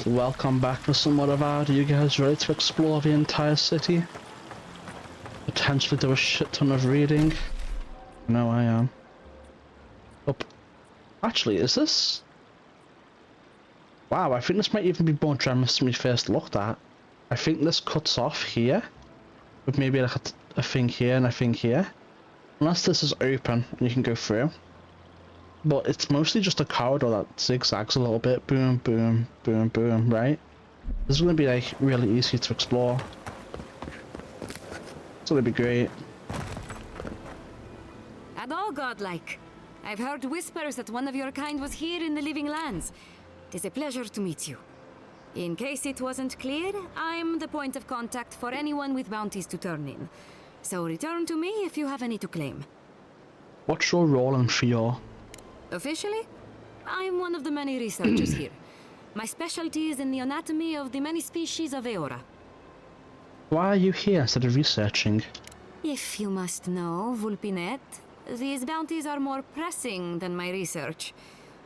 Welcome back to somewhat Avowed. Are you guys ready to explore the entire city? Potentially do a shit ton of reading? No, I am. Oh, actually, is this? Wow, I think this might even be more generous than we first looked at. I think this cuts off here, with maybe like a thing here and a thing here. Unless this is open and you can go through. But it's mostly just a corridor that zigzags a little bit. Boom, boom, boom, boom, right? This is going to be like really easy to explore. It's going to be great. At all godlike. I've heard whispers that one of your kind was here in the living lands. It is a pleasure to meet you. In case it wasn't clear, I'm the point of contact for anyone with bounties to turn in. So return to me if you have any to claim. What's your role in Fior? Officially, I'm one of the many researchers here. My specialty is in the anatomy of the many species of Eora. Why are you here instead of researching? If you must know, Vulpinet, these bounties are more pressing than my research.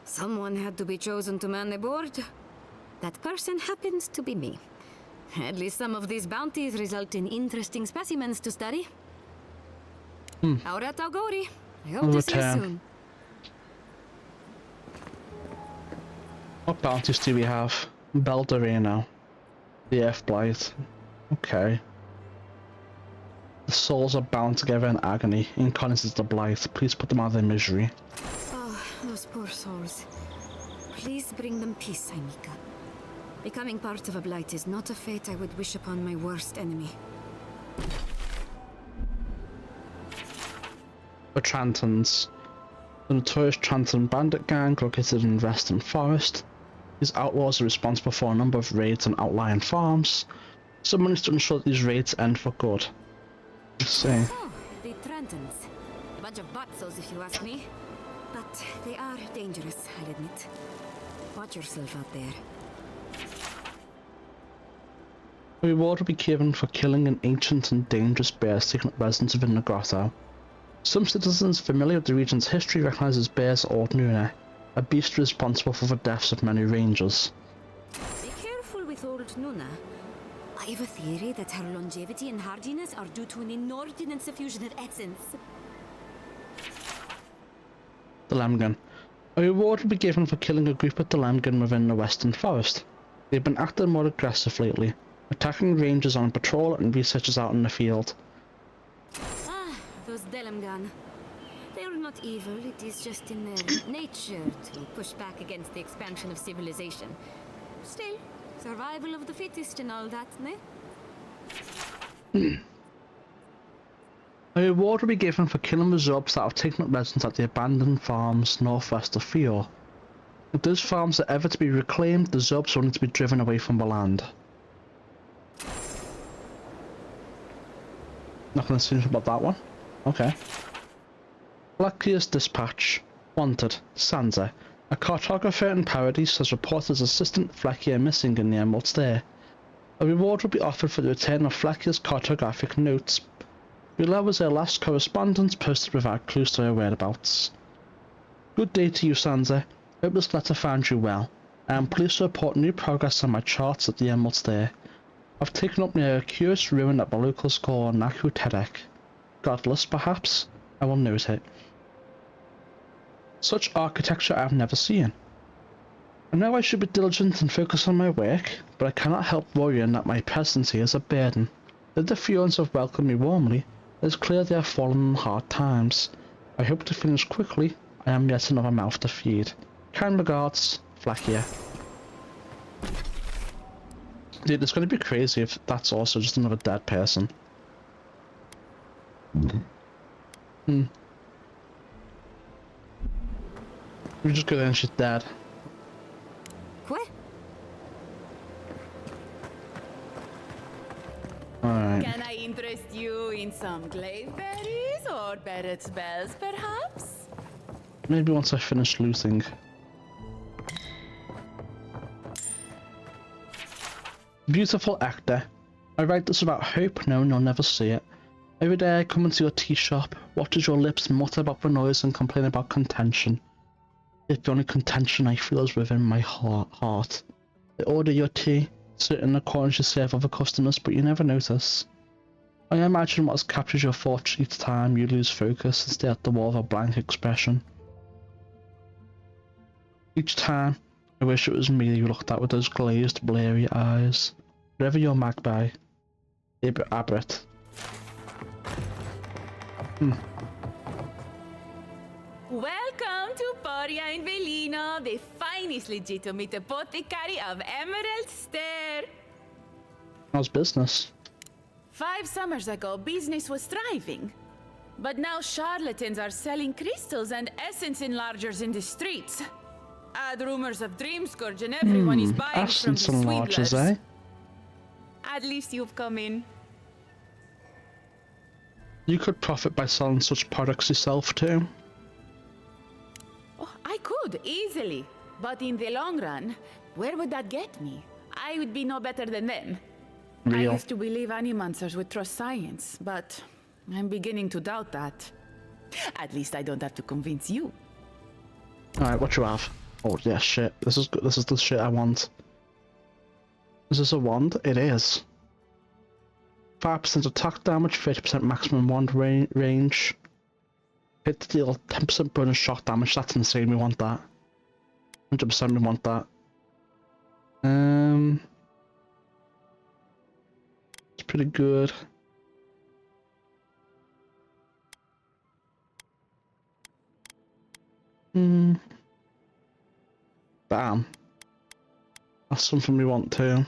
Someone had to be chosen to man the board. That person happens to be me. At least some of these bounties result in interesting specimens to study. Aura Taugori. I hope to see you soon. What bounties do we have? Beldarino. The F-Blight. Okay. The souls are bound together in agony. Incarnate is the Blight. Please put them out of their misery. Oh, those poor souls. Please bring them peace, Aimika. Becoming part of a Blight is not a fate I would wish upon my worst enemy. The Trantons. The notorious Tranton bandit gang located in Western Forest. These outlaws are responsible for a number of raids on outlying farms. Someone needs to ensure that these raids end for good. Let's see. Oh, the Trantons. A bunch of butsos, if you ask me. But they are dangerous, I'll admit. Watch yourself out there. A reward will be given for killing an ancient and dangerous bear taking up residence within the grotto. Some citizens familiar with the region's history recognize as bears Old Nuna, a beast responsible for the deaths of many rangers. Be careful with Old Nuna. I have a theory that her longevity and hardiness are due to an inordinate suffusion of essence. The Lemgen. A reward will be given for killing a group of the Lemgen within the Western Forest. They've been acting more aggressive lately, attacking rangers on patrol and researchers out in the field. Ah, those Delemgan. They are not evil, it is just in their nature to push back against the expansion of civilization. Still, survival of the fittest and all that, ne? A reward will be given for killing the Zubs that have taken up residence at the abandoned farms northwest of Fior. If those farms are ever to be reclaimed, the Zubs will need to be driven away from the land. Not gonna say anything about that one. Okay. Blackbeard's Dispatch. Wanted. Sansa. A cartographer in Paradise has reported his assistant Flekia missing in the Emerald Stair. A reward will be offered for the return of Flekia's cartographic notes. Below is their last correspondence posted without clues to her whereabouts. Good day to you, Sansa. Hope this letter found you well. I am pleased to report new progress on my charts at the Emerald Stair. I've taken up near a curious ruin that the locals call Naku Terek. Godless, perhaps? I will note it. Such architecture I have never seen. I know I should be diligent and focus on my work, but I cannot help worrying that my presence here is a burden. Though the Fiorans have welcomed me warmly, it is clear they have fallen on hard times. I hope to finish quickly. I am yet another mouth to feed. Kind regards, Flekia. Dude, it's going to be crazy if that's also just another dead person. We just go there and she's dead. What? Alright. Can I interest you in some glaive berries or Barrett's bells, perhaps? Maybe once I finish looting. Beautiful actor. I write this without hope, knowing you'll never see it. Every day I come into your tea shop, watch as your lips mutter about the noise and complain about contention. If the only contention I feel is within my heart. They order your tea, sit in the corners you serve other customers, but you never notice. I imagine what captures your thoughts each time you lose focus and stare at the wall with a blank expression. Each time, I wish it was me you looked at with those glazed, blurry eyes. Wherever your magpie, Abret. Welcome to Poria in Velino, the finest legitimate apothecary of Emerald Stair. How's business? 5 summers ago, business was thriving. But now charlatans are selling crystals and essence enlargers in the streets. Add rumors of dream scourge and everyone is buying from Essence the enlargers, swindlers. eh? At least you've come in. You could profit by selling such products yourself too. Oh, I could, easily. But in the long run, where would that get me? I would be no better than them. Real. I used to believe animancers would trust science, but I'm beginning to doubt that. At least I don't have to convince you. Alright, what you have? Oh yeah, shit. This is good. This is the shit I want. Is this a wand? It is. 5% attack damage, 30% maximum wand range. Hit to deal 10% bonus shot damage. That's insane. We want that. 100% we want that. It's pretty good. Damn. That's something we want too.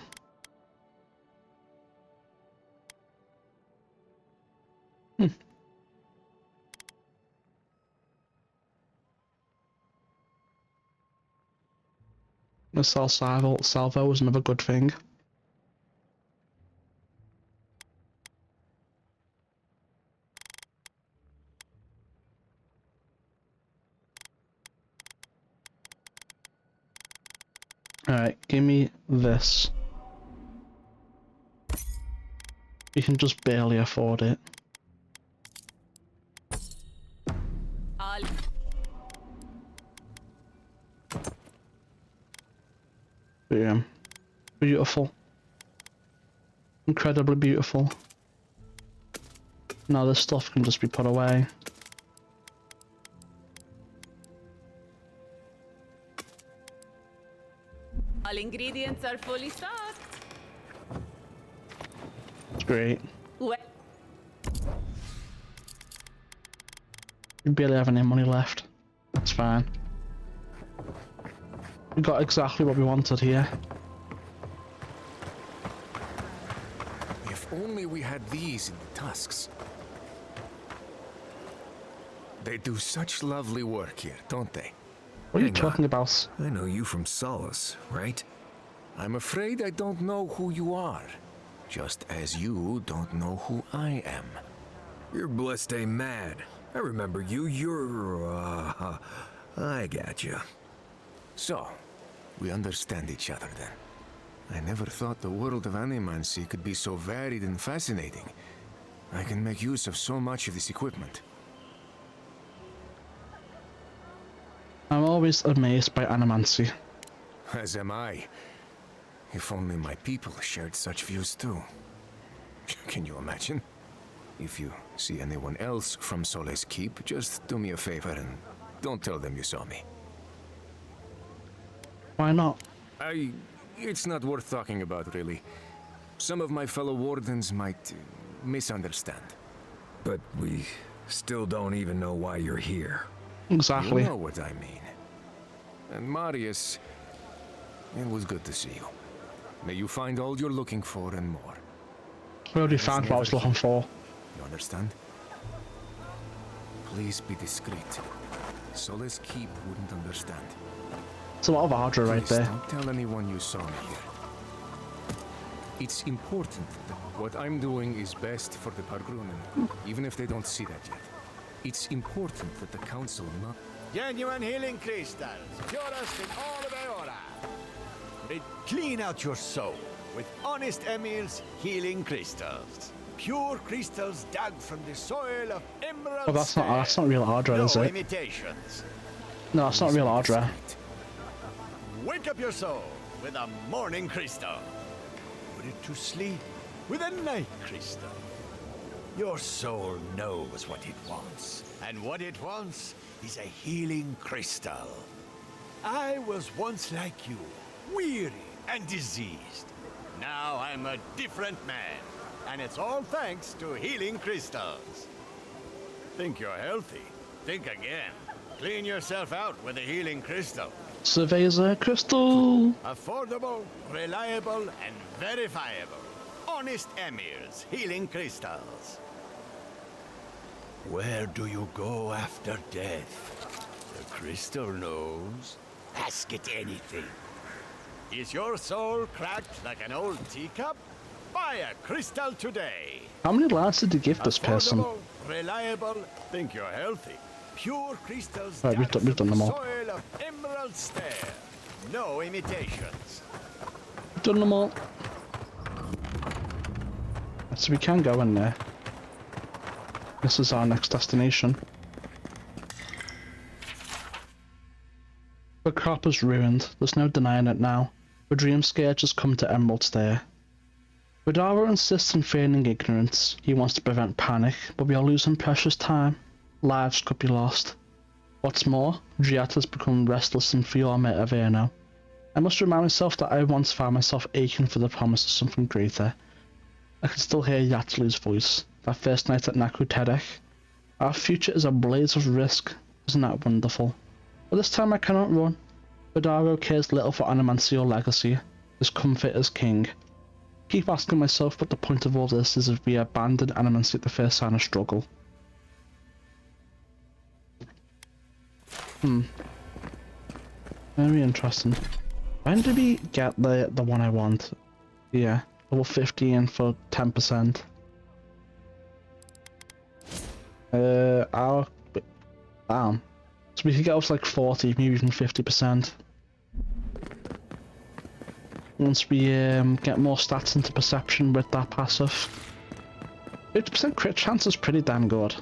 The salvo is another good thing. Alright, give me this. You can just barely afford it. Boom. Beautiful. Incredibly beautiful. Now this stuff can just be put away. All ingredients are fully stocked. It's great. Well, We barely have any money left. It's fine. We got exactly what we wanted here. If only we had these in the tusks. They do such lovely work here, don't they? What are you Hang talking on. about? I know you from Solace, right? I'm afraid I don't know who you are. Just as you don't know who I am. You're blessed a mad. I remember you. I got you. So, we understand each other then. I never thought the world of animancy could be so varied and fascinating. I can make use of so much of this equipment. I'm always amazed by animancy. As am I. If only my people shared such views too. Can you imagine? If you see anyone else from Sole's Keep, just do me a favor and don't tell them you saw me. Why not? It's not worth talking about, really. Some of my fellow wardens might misunderstand. But we still don't even know why you're here. Exactly. You know what I mean. And Marius, it was good to see you. May you find all you're looking for and more. We already found what I was looking for. You understand? Please be discreet. Sole's Keep wouldn't understand. It's a lot of ardor right Please there. don't tell anyone you saw me here. It's important that what I'm doing is best for the Pargrunen, even if they don't see that yet. It's important that the council not... Genuine healing crystals, purest in all of Eora. They clean out your soul with honest Emil's healing crystals. Pure crystals dug from the soil of Emerald Oh, that's not real ardor, no is it? imitations. No, that's not real ardor. Wake up your soul. with a morning crystal. Put it to sleep with a night crystal. Your soul knows what it wants, and what it wants is a healing crystal. I was once like you, weary and diseased. Now I'm a different man, and it's all thanks to healing crystals. Think you're healthy? Think again. Clean yourself out with a healing crystal. Surveyor's crystal. Affordable, reliable, and verifiable. Honest Emir's healing crystals. Where do you go after death? The crystal knows. Ask it anything. Is your soul cracked like an old teacup? Buy a crystal today. How many lives did you give this person? Affordable, reliable, think you're healthy. Pure crystals. Right, we've done them all. Soil of emerald stare. No imitations. Done them all. So we can go in there. This is our next destination. The crop is ruined. There's no denying it now. The dream scourge has come to Emerald Stare. Vidara insists on feigning ignorance. He wants to prevent panic, but we are losing precious time. Lives could be lost. What's more, Giat has become restless in Fior Averno. I must remind myself that I once found myself aching for the promise of something greater. I can still hear Yatsulu's voice, that first night at Nakuterek. Our future is a blaze of risk, isn't that wonderful? But this time I cannot run. Vidaro cares little for animancy or legacy, his comfort as king. Keep asking myself what the point of all this is if we abandon animancy at the first sign of struggle. Very interesting. When did we get the one I want? Yeah, level 15 for 10%. Damn. So we could get up to like 40, maybe even 50%. Once we get more stats into perception with that passive. 50% crit chance is pretty damn good.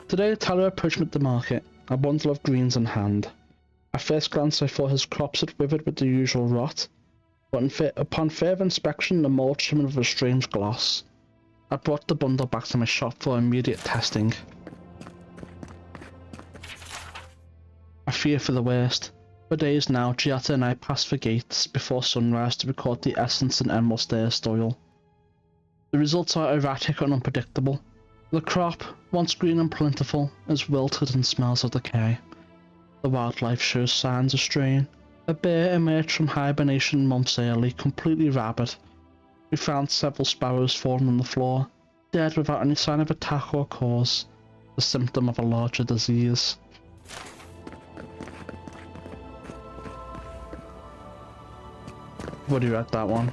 Today, Tyler approached me at the market, a bundle of greens in hand. At first glance I thought his crops had withered with the usual rot, but upon further inspection the mould shimmered with a strange gloss. I brought the bundle back to my shop for immediate testing. I fear for the worst. For days now, Giata and I passed the gates before sunrise to record the essence in Emerald Stare soil. The results are erratic and unpredictable. The crop, once green and plentiful, is wilted and smells of decay. The wildlife shows signs of strain. A bear emerged from hibernation months early, completely rabid. We found several sparrows fallen on the floor, dead without any sign of attack or cause, the symptom of a larger disease. I've already read that one.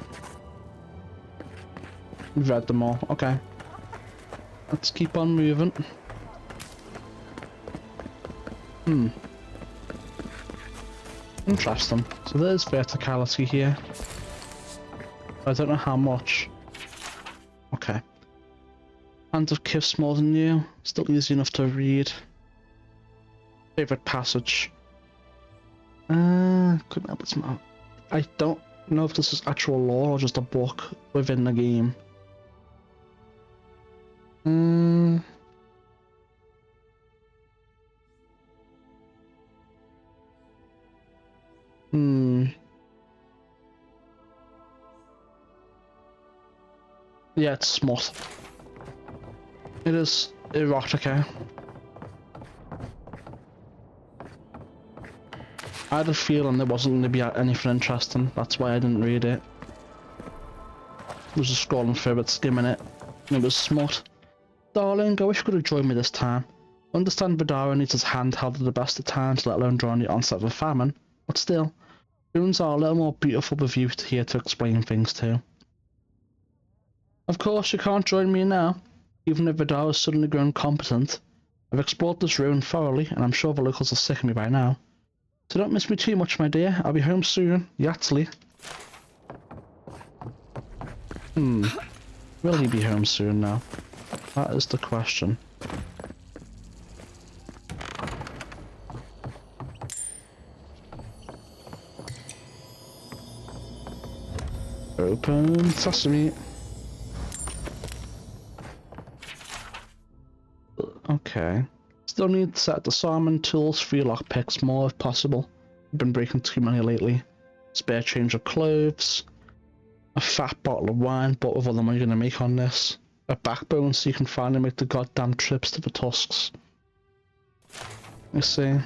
We've read them all, okay. Let's keep on moving. Interesting. So there's verticality here. I don't know how much. Okay. Hand of Kif's more than you. Still easy enough to read. Favorite passage. Couldn't help it. I don't know if this is actual lore or just a book within the game. Yeah, it's smut. It is erotica. I had a feeling there wasn't going to be anything interesting, that's why I didn't read it. I was just scrolling through it, skimming it, and it was smut. Darling, I wish you could have joined me this time. I understand Vidara needs his hand held at the best of times, let alone during the onset of a famine, but still, runes are a little more beautiful with you here to explain things to. Of course, you can't join me now, even if Vidar has suddenly grown competent. I've explored this ruin thoroughly, and I'm sure the locals are sick of me by now. So don't miss me too much, my dear. I'll be home soon. Yatsli. Will he be home soon now? That is the question. Open sesame. Okay. Still need to set disarming tools, 3 lockpicks, more if possible. I've been breaking too many lately. Spare change of clothes. A fat bottle of wine, but with all the money you're gonna make on this. A backbone so you can finally make the goddamn trips to the Tusks. Let's see.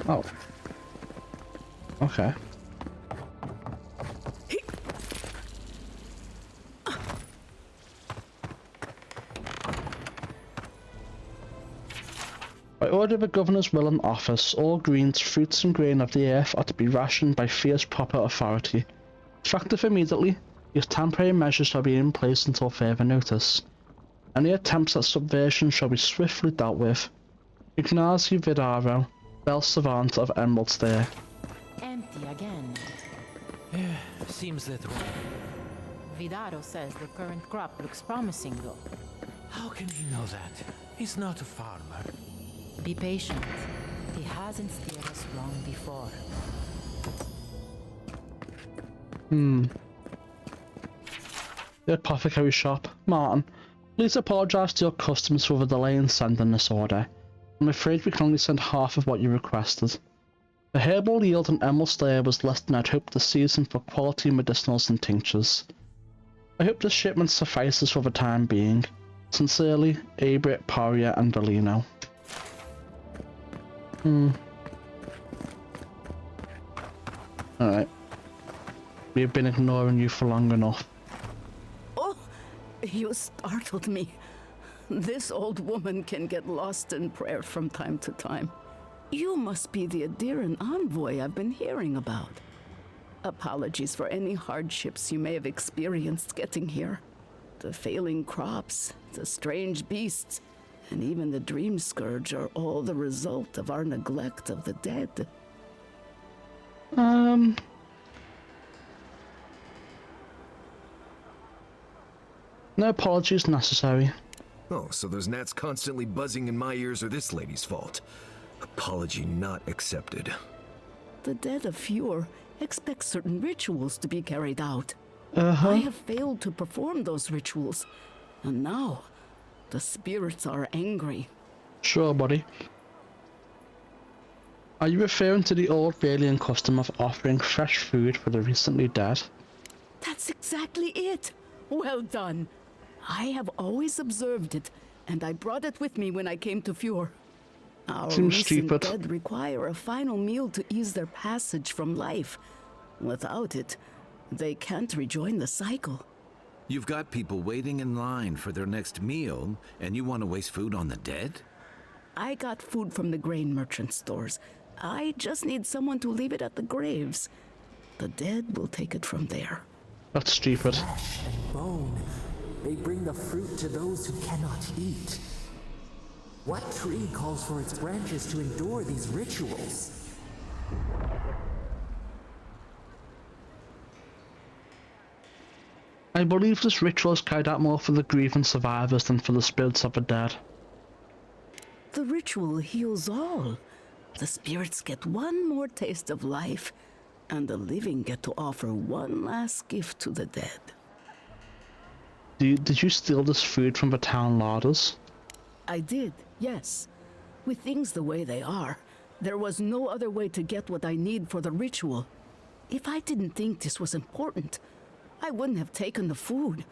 Oh. Okay. By order of the Governor's will and office, all greens, fruits and grain of the earth are to be rationed by Fior's proper authority. Effective immediately, these temporary measures shall be in place until further notice. Any attempts at subversion shall be swiftly dealt with. Ignazi Vidaro, Bell Savant of Emerald Stair. Empty again. Seems that way. Vidaro says the current crop looks promising, though. How can he know that? He's not a farmer. Be patient. He hasn't steered us wrong before. The apothecary shop. Martin, please apologise to your customers for the delay in sending this order. I'm afraid we can only send half of what you requested. The herbal yield in Emerald Stair was less than I'd hoped this season for quality medicinals and tinctures. I hope this shipment suffices for the time being. Sincerely, Abrit, Paria and Delino. Alright. We've been ignoring you for long enough. Oh, you startled me. This old woman can get lost in prayer from time to time. You must be the Adiran envoy I've been hearing about. Apologies for any hardships you may have experienced getting here. The failing crops, the strange beasts, and even the dream scourge are all the result of our neglect of the dead. No apologies necessary. Oh, so those gnats constantly buzzing in my ears are this lady's fault. Apology not accepted. The dead of Fior expect certain rituals to be carried out. Uh-huh. I have failed to perform those rituals, and now the spirits are angry. Sure, buddy. Are you referring to the old Valian custom of offering fresh food for the recently dead? That's exactly it. Well done. I have always observed it, and I brought it with me when I came to Fior. Our Seems recent stupid. dead require a final meal to ease their passage from life. Without it, they can't rejoin the cycle. You've got people waiting in line for their next meal, and you want to waste food on the dead? I got food from the grain merchant stores. I just need someone to leave it at the graves. The dead will take it from there. That's stupid. Flesh and bone. They bring the fruit to those who cannot eat. What tree calls for its branches to endure these rituals? I believe this ritual is carried out more for the grieving survivors than for the spirits of the dead. The ritual heals all. The spirits get one more taste of life, and the living get to offer one last gift to the dead. Did you steal this food from the town larders? I did, yes. With things the way they are, there was no other way to get what I need for the ritual. If I didn't think this was important, I wouldn't have taken the food.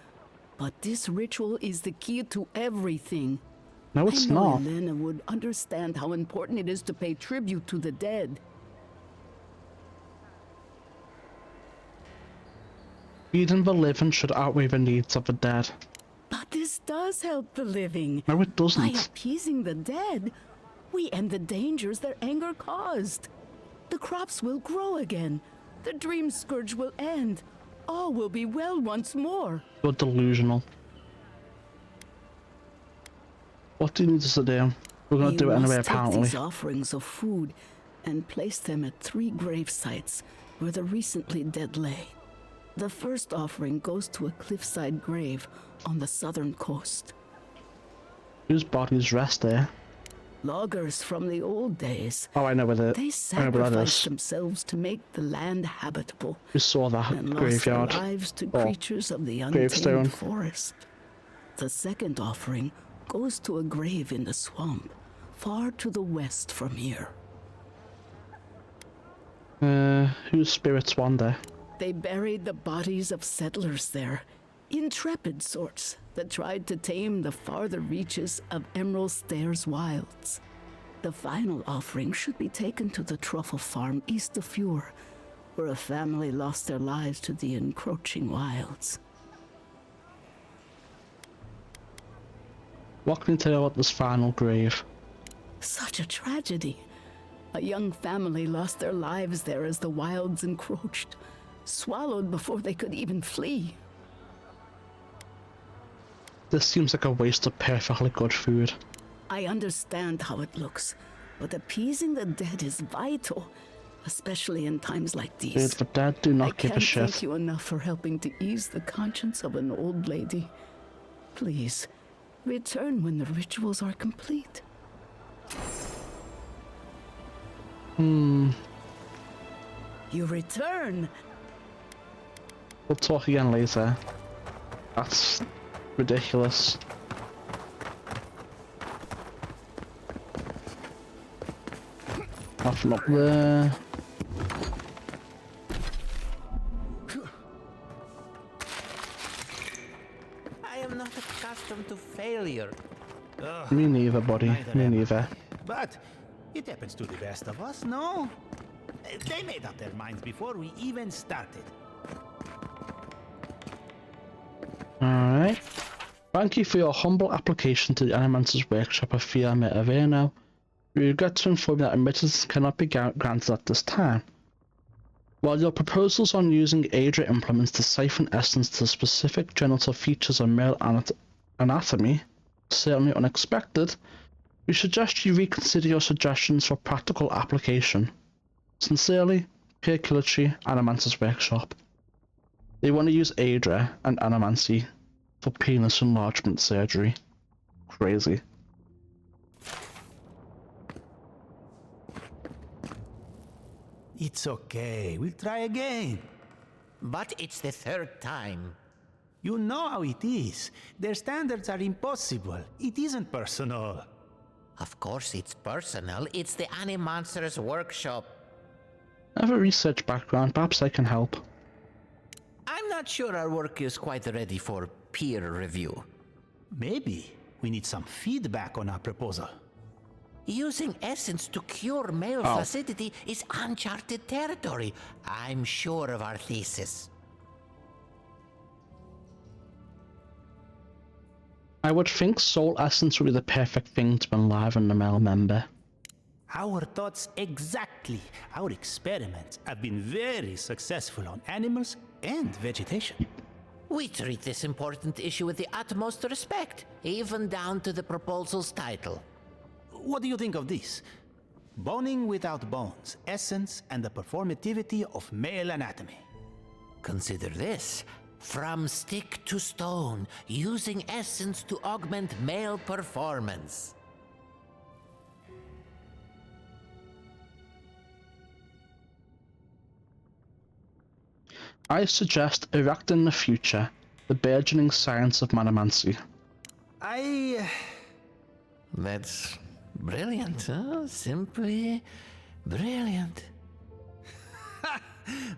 But this ritual is the key to everything. No, it's I know not. Elena would understand how important it is to pay tribute to the dead. Feeding the living should outweigh the needs of the dead. But this does help the living. No, it By doesn't. appeasing the dead, we end the dangers their anger caused. The crops will grow again. The dream scourge will end. All will be well once more. You're delusional. What do you need us to do? We're gonna do it anyway, must take apparently. these offerings of food and place them at 3 grave sites where the recently dead lay. The first offering goes to a cliffside grave on the southern coast. Whose bodies rest there? Loggers from the old days. Oh, I know where They I know where that sacrificed is. themselves to make the land habitable We saw that and lost graveyard. their lives to Oh, creatures of the gravestone. untamed forest. The second offering goes to a grave in the swamp, far to the west from here. Whose spirits wander? They buried the bodies of settlers there, intrepid sorts that tried to tame the farther reaches of Emerald Stairs wilds. The final offering should be taken to the truffle farm east of Fior, where a family lost their lives to the encroaching wilds. What can you tell about this final grave? Such a tragedy. A young family lost their lives there as the wilds encroached, swallowed before they could even flee. This seems like a waste of perfectly good food. I understand how it looks, but appeasing the dead is vital, especially in times like Dude, these. the dead do I not give a can't shit. thank you enough for helping to ease the conscience of an old lady. Please, return when the rituals are complete. You return? We'll talk again later. That's ridiculous. Nothing up there. I am not accustomed to failure. Me neither, buddy. Me neither. But it happens to the best of us, no? They made up their minds before we even started. Alright. Thank you for your humble application to the Animancer's workshop of Fior Iverno. We regret to inform you that admittance cannot be granted at this time. While your proposals on using Aedra implements to siphon essence to specific genital features of male anatomy are certainly unexpected, we suggest you reconsider your suggestions for practical application. Sincerely, Pierre Kilichi, Animancer's workshop. They want to use Aedra and Animancy for penis enlargement surgery. Crazy. It's okay, we'll try again. But it's the third time. You know how it is. Their standards are impossible. It isn't personal. Of course it's personal. It's the Animancer's workshop. I have a research background, perhaps I can help. I'm not sure our work is quite ready for peer review. Maybe we need some feedback on our proposal. Using essence to cure male flaccidity is uncharted territory. I'm sure of our thesis. I would think soul essence would be the perfect thing to enliven the male member. Our thoughts exactly. Our experiments have been very successful on animals and vegetation. We treat this important issue with the utmost respect, even down to the proposal's title. What do you think of this? Boning without bones, essence and the performativity of male anatomy. Consider this. From stick to stone, using essence to augment male performance. I suggest erect in the future the burgeoning science of manomancy. That's brilliant, huh? Simply brilliant.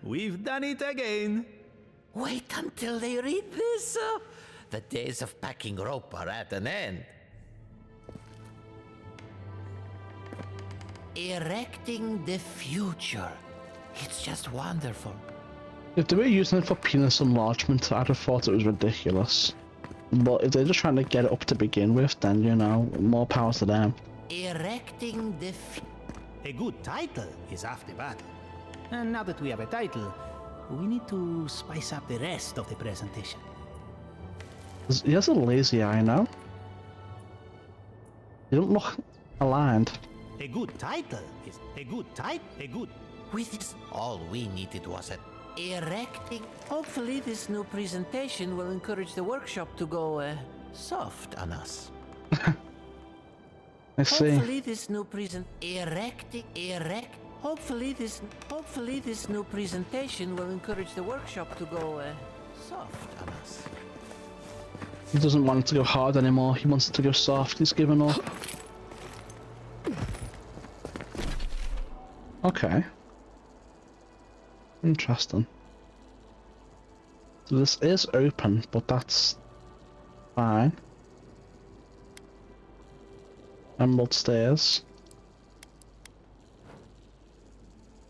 We've done it again. Wait until they read this. The days of packing rope are at an end. Erecting the future. It's just wonderful. If they were using it for penis enlargement, I'd have thought it was ridiculous. But if they're just trying to get it up to begin with, then, you know, more power to them. Erecting the A good title is half the battle. And now that we have a title, we need to spice up the rest of the presentation. He has a lazy eye now. He don't look aligned. A good title is a good type, a good... With this, all we needed was erecting. Hopefully this new presentation will encourage the workshop to go soft on us. I see. Hopefully this new Hopefully this new presentation will encourage the workshop to go soft on us. He doesn't want it to go hard anymore. He wants it to go soft. He's given up. Okay. Interesting. So this is open, but that's fine. Emerald stairs.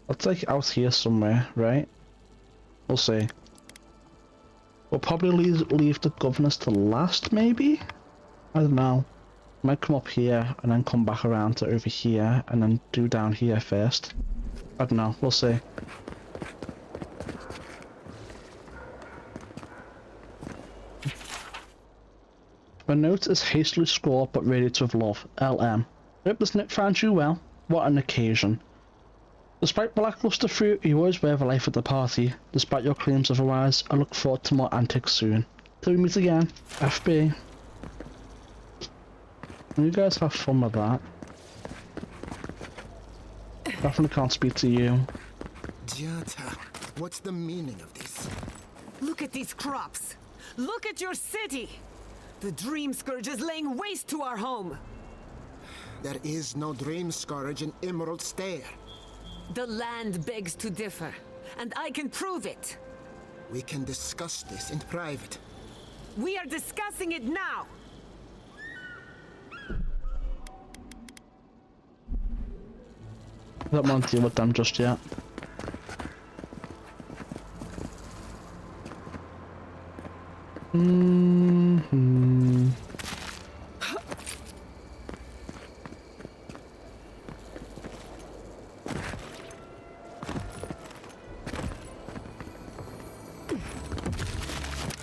Let's like out here somewhere, right? We'll see. We'll probably leave the governors to last, maybe? I don't know. Might come up here and then come back around to over here and then do down here first. I don't know, we'll see. The note is hastily scrawled but radiates with love. LM. Hope this note finds you well. What an occasion. Despite the lackluster fruit, you always wear the life at the party. Despite your claims otherwise, I look forward to more antics soon. Till we meet again. FB. You guys have fun with that. Definitely can't speak to you. Jata, what's the meaning of this? Look at these crops! Look at your city! The Dream Scourge is laying waste to our home! There is no Dream Scourge in Emerald Stair. The land begs to differ, and I can prove it! We can discuss this in private. We are discussing it now! I don't want to deal with them just yet.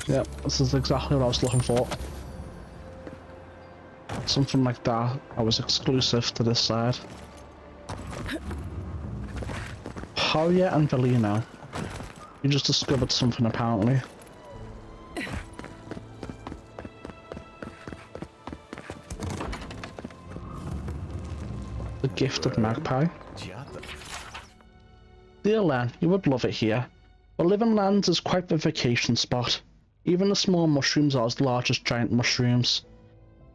Yep, this is exactly what I was looking for. Something like that. I was exclusive to this side. Hoya and Velino. You just discovered something apparently. The gift of Magpie. Dear Len, you would love it here. The Living Lands is quite the vacation spot. Even the small mushrooms are as large as giant mushrooms.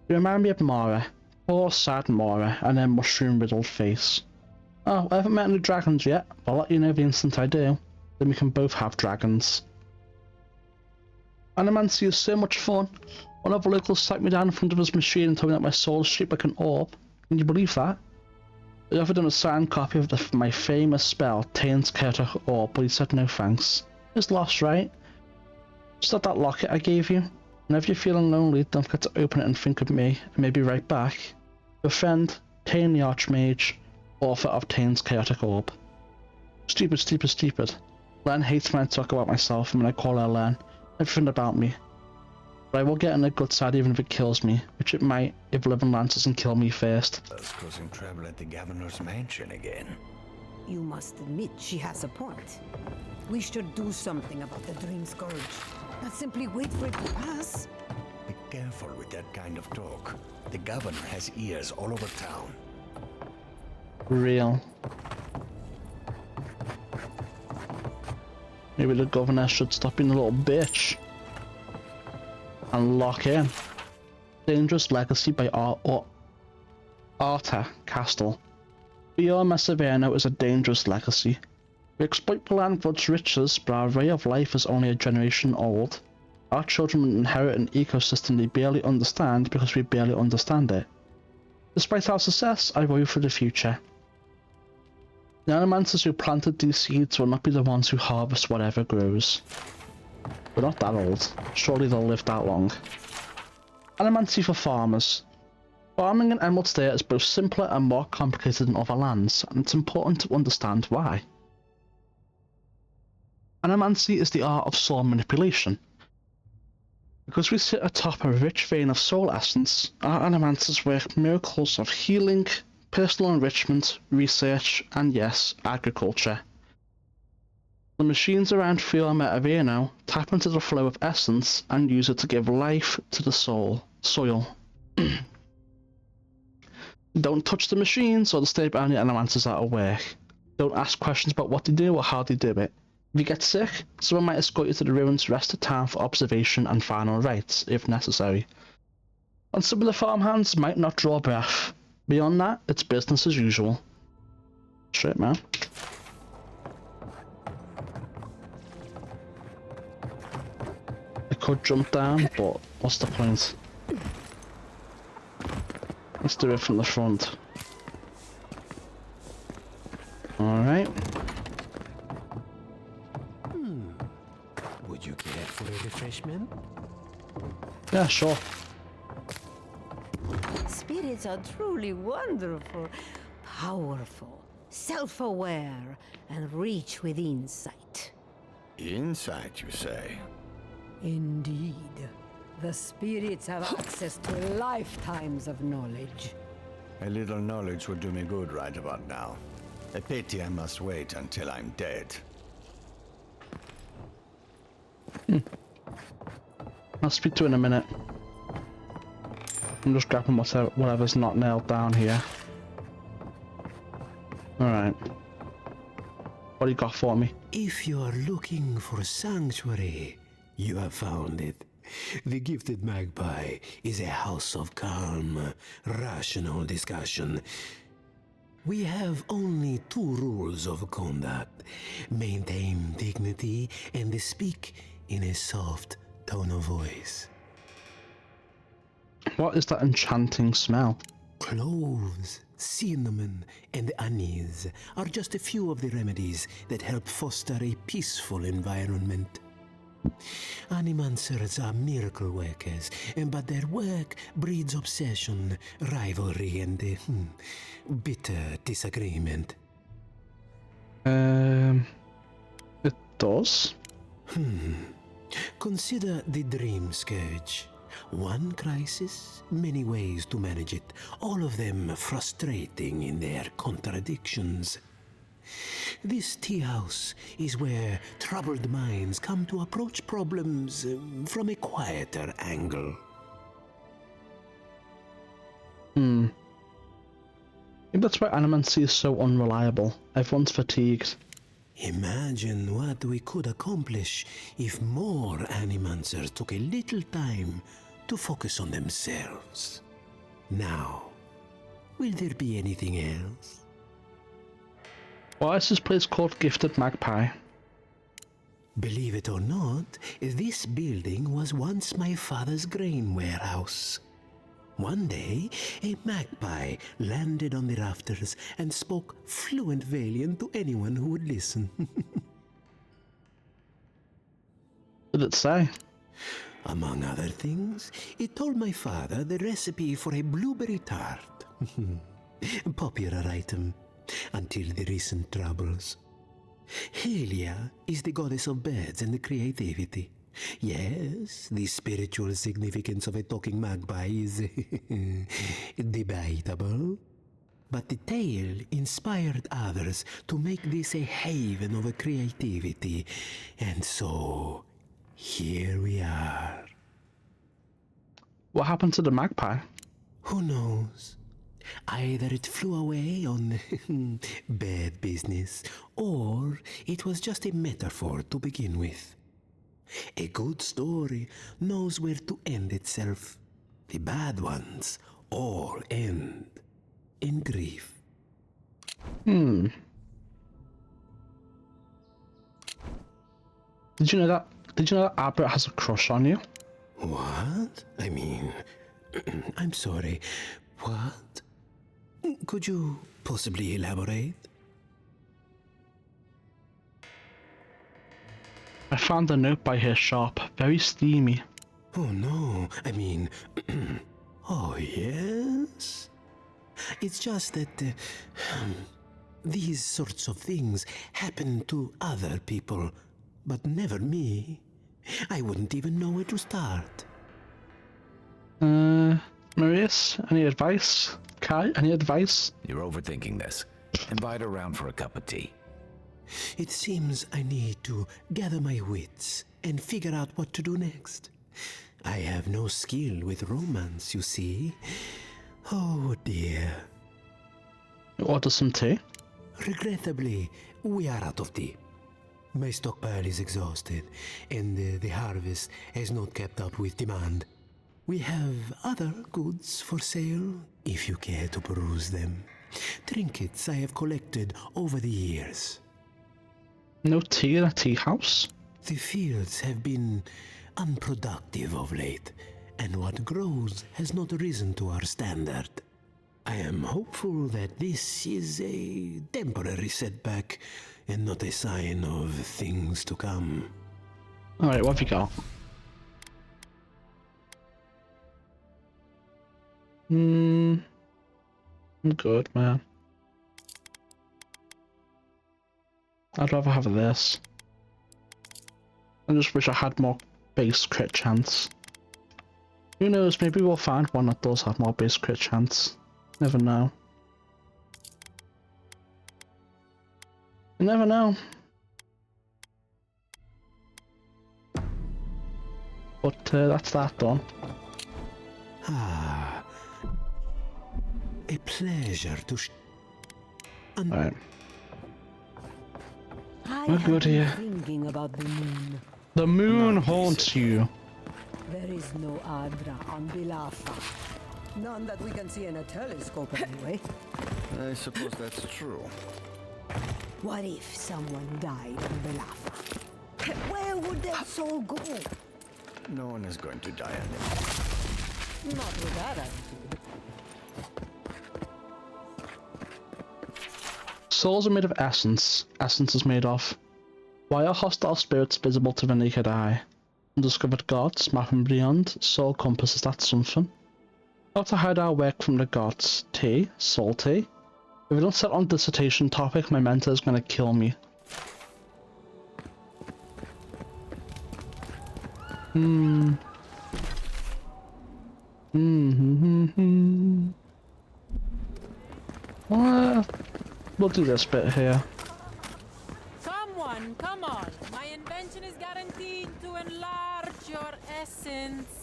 You remind me of Mara. Poor sad Mara and her mushroom-riddled face. Oh, I haven't met any dragons yet, but I'll let you know the instant I do. Then we can both have dragons. Animancy is so much fun. One of the locals sat me down in front of his machine and told me that my soul is shaped like an orb. Can you believe that? I offered him a signed copy of my famous spell, Tain's Chaotic Orb, but he said no thanks. It's lost, right? Just like that locket I gave you. Whenever you're feeling lonely, don't forget to open it and think of me, and maybe right back. Your friend, Tain the Archmage, author of Tain's Chaotic Orb. Stupid, stupid, stupid. Len hates when I talk about myself and when I call her Len. Everything about me. But I will get on the good side even if it kills me, which it might if Living Lands doesn't kill me first. Us causing trouble at the governor's mansion again. You must admit she has a point. We should do something about the Dream Scourge. Not simply wait for it to pass. Be careful with that kind of talk. The governor has ears all over town. Real. Maybe the governor should stop being a little bitch. And lock in. Dangerous Legacy by Arta Castle. Fior Iverno is a dangerous legacy. We exploit the land for its riches, but our way of life is only a generation old. Our children inherit an ecosystem they barely understand because we barely understand it. Despite our success, I worry for the future. The animancers who planted these seeds will not be the ones who harvest whatever grows. We're not that old. Surely they'll live that long. Animancy for farmers. Farming in Emerald Stair is both simpler and more complicated than other lands, and it's important to understand why. Animancy is the art of soul manipulation. Because we sit atop a rich vein of soul essence, our animancers work miracles of healing, personal enrichment, research, and yes, agriculture. The machines around Fior Iverno tap into the flow of essence and use it to give life to the soil. Don't touch the machines or disturb any animals that are at work. Don't ask questions about what they do or how they do it. If you get sick, someone might escort you to the ruins for rest of town for observation and final rites, if necessary. And some of the farmhands might not draw breath. Beyond that, it's business as usual. Shit, man. I could jump down, but what's the point? Let's do it from the front. Alright. Would you care for a refreshment? Yeah, sure. Spirits are truly wonderful, powerful, self-aware, and rich with insight. Insight, you say? Indeed. The spirits have access to lifetimes of knowledge. A little knowledge would do me good right about now. A pity I must wait until I'm dead. I'll speak to you in a minute. I'm just grabbing whatever's not nailed down here. Alright. What do you got for me? If you are looking for sanctuary, you have found it. The Gifted Magpie is a house of calm, rational discussion. We have only 2 rules of conduct. Maintain dignity and speak in a soft tone of voice. What is that enchanting smell? Cloves, cinnamon, and anise are just a few of the remedies that help foster a peaceful environment. Animancers are miracle workers, but their work breeds obsession, rivalry, and bitter disagreement. It does? Consider the Dream Scourge. One crisis, many ways to manage it, all of them frustrating in their contradictions. This tea house is where troubled minds come to approach problems from a quieter angle. Maybe that's why animancy is so unreliable. Everyone's fatigued. Imagine what we could accomplish if more animancers took a little time to focus on themselves. Now, will there be anything else? Why is this place called Gifted Magpie? Believe it or not, this building was once my father's grain warehouse. One day, a magpie landed on the rafters and spoke fluent Valian to anyone who would listen. What did it say? Among other things, it told my father the recipe for a blueberry tart. Popular item until the recent troubles. Helia is the goddess of birds and creativity. Yes, the spiritual significance of a talking magpie is debatable. But the tale inspired others to make this a haven of creativity. And so, here we are. What happened to the magpie? Who knows? Either it flew away on bad business, or it was just a metaphor to begin with. A good story knows where to end itself. The bad ones all end in grief. Did you know that Albert has a crush on you? What? I mean, I'm sorry. What? Could you possibly elaborate? I found a note by his shop, very steamy. Oh no, I mean, oh yes? It's just that these sorts of things happen to other people, but never me. I wouldn't even know where to start. Maurice, any advice? Kai, any advice? You're overthinking this. Invite her round for a cup of tea. It seems I need to gather my wits and figure out what to do next. I have no skill with romance, you see. Oh dear. Order some tea. Regrettably, we are out of tea. My stockpile is exhausted, and the harvest has not kept up with demand. We have other goods for sale, if you care to peruse them. Trinkets I have collected over the years. No tea in a tea house? The fields have been unproductive of late, and what grows has not risen to our standard. I am hopeful that this is a temporary setback and not a sign of things to come. Alright, what have you got? I'm good, man. I'd rather have this. I just wish I had more base crit chance. Who knows, maybe we'll find one that does have more base crit chance. Never know. You never know. But that's that done. Ah, a pleasure to Alright. I We're good here. thinking about the moon. The moon haunts you. There is no Adra on Bilafa. None that we can see in a telescope anyway. I suppose that's true. What if someone died on Bilafa? Where would that soul go? No one is going to die anymore. Not with that attitude. Souls are made of essence. Essence is made of. Why are hostile spirits visible to the naked eye? Undiscovered gods, map and beyond. Soul compass, is that something? How to hide our work from the gods. Tea? Soul tea? If I don't set on dissertation topic, my mentor is gonna kill me. Well, we'll do this bit here. Someone, come on. My invention is guaranteed to enlarge your essence.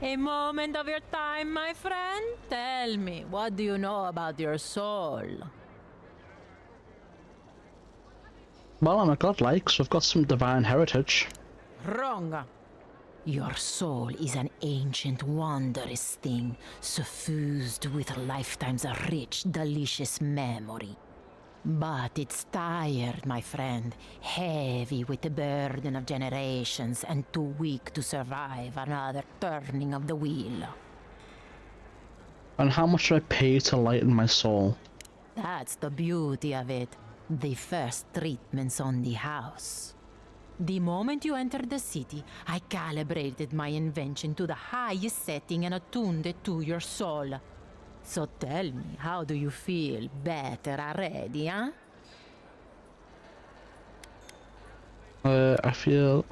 A moment of your time, my friend. Tell me, what do you know about your soul? Well, I'm a godlike, so I've got some divine heritage. Wrong. Your soul is an ancient, wondrous thing, suffused with lifetimes of rich, delicious memory. But it's tired, my friend, heavy with the burden of generations and too weak to survive another turning of the wheel. And how much should I pay to lighten my soul? That's the beauty of it. The first treatment's on the house. The moment you entered the city, I calibrated my invention to the highest setting and attuned it to your soul. So tell me, how do you feel? Better already, huh? I feel...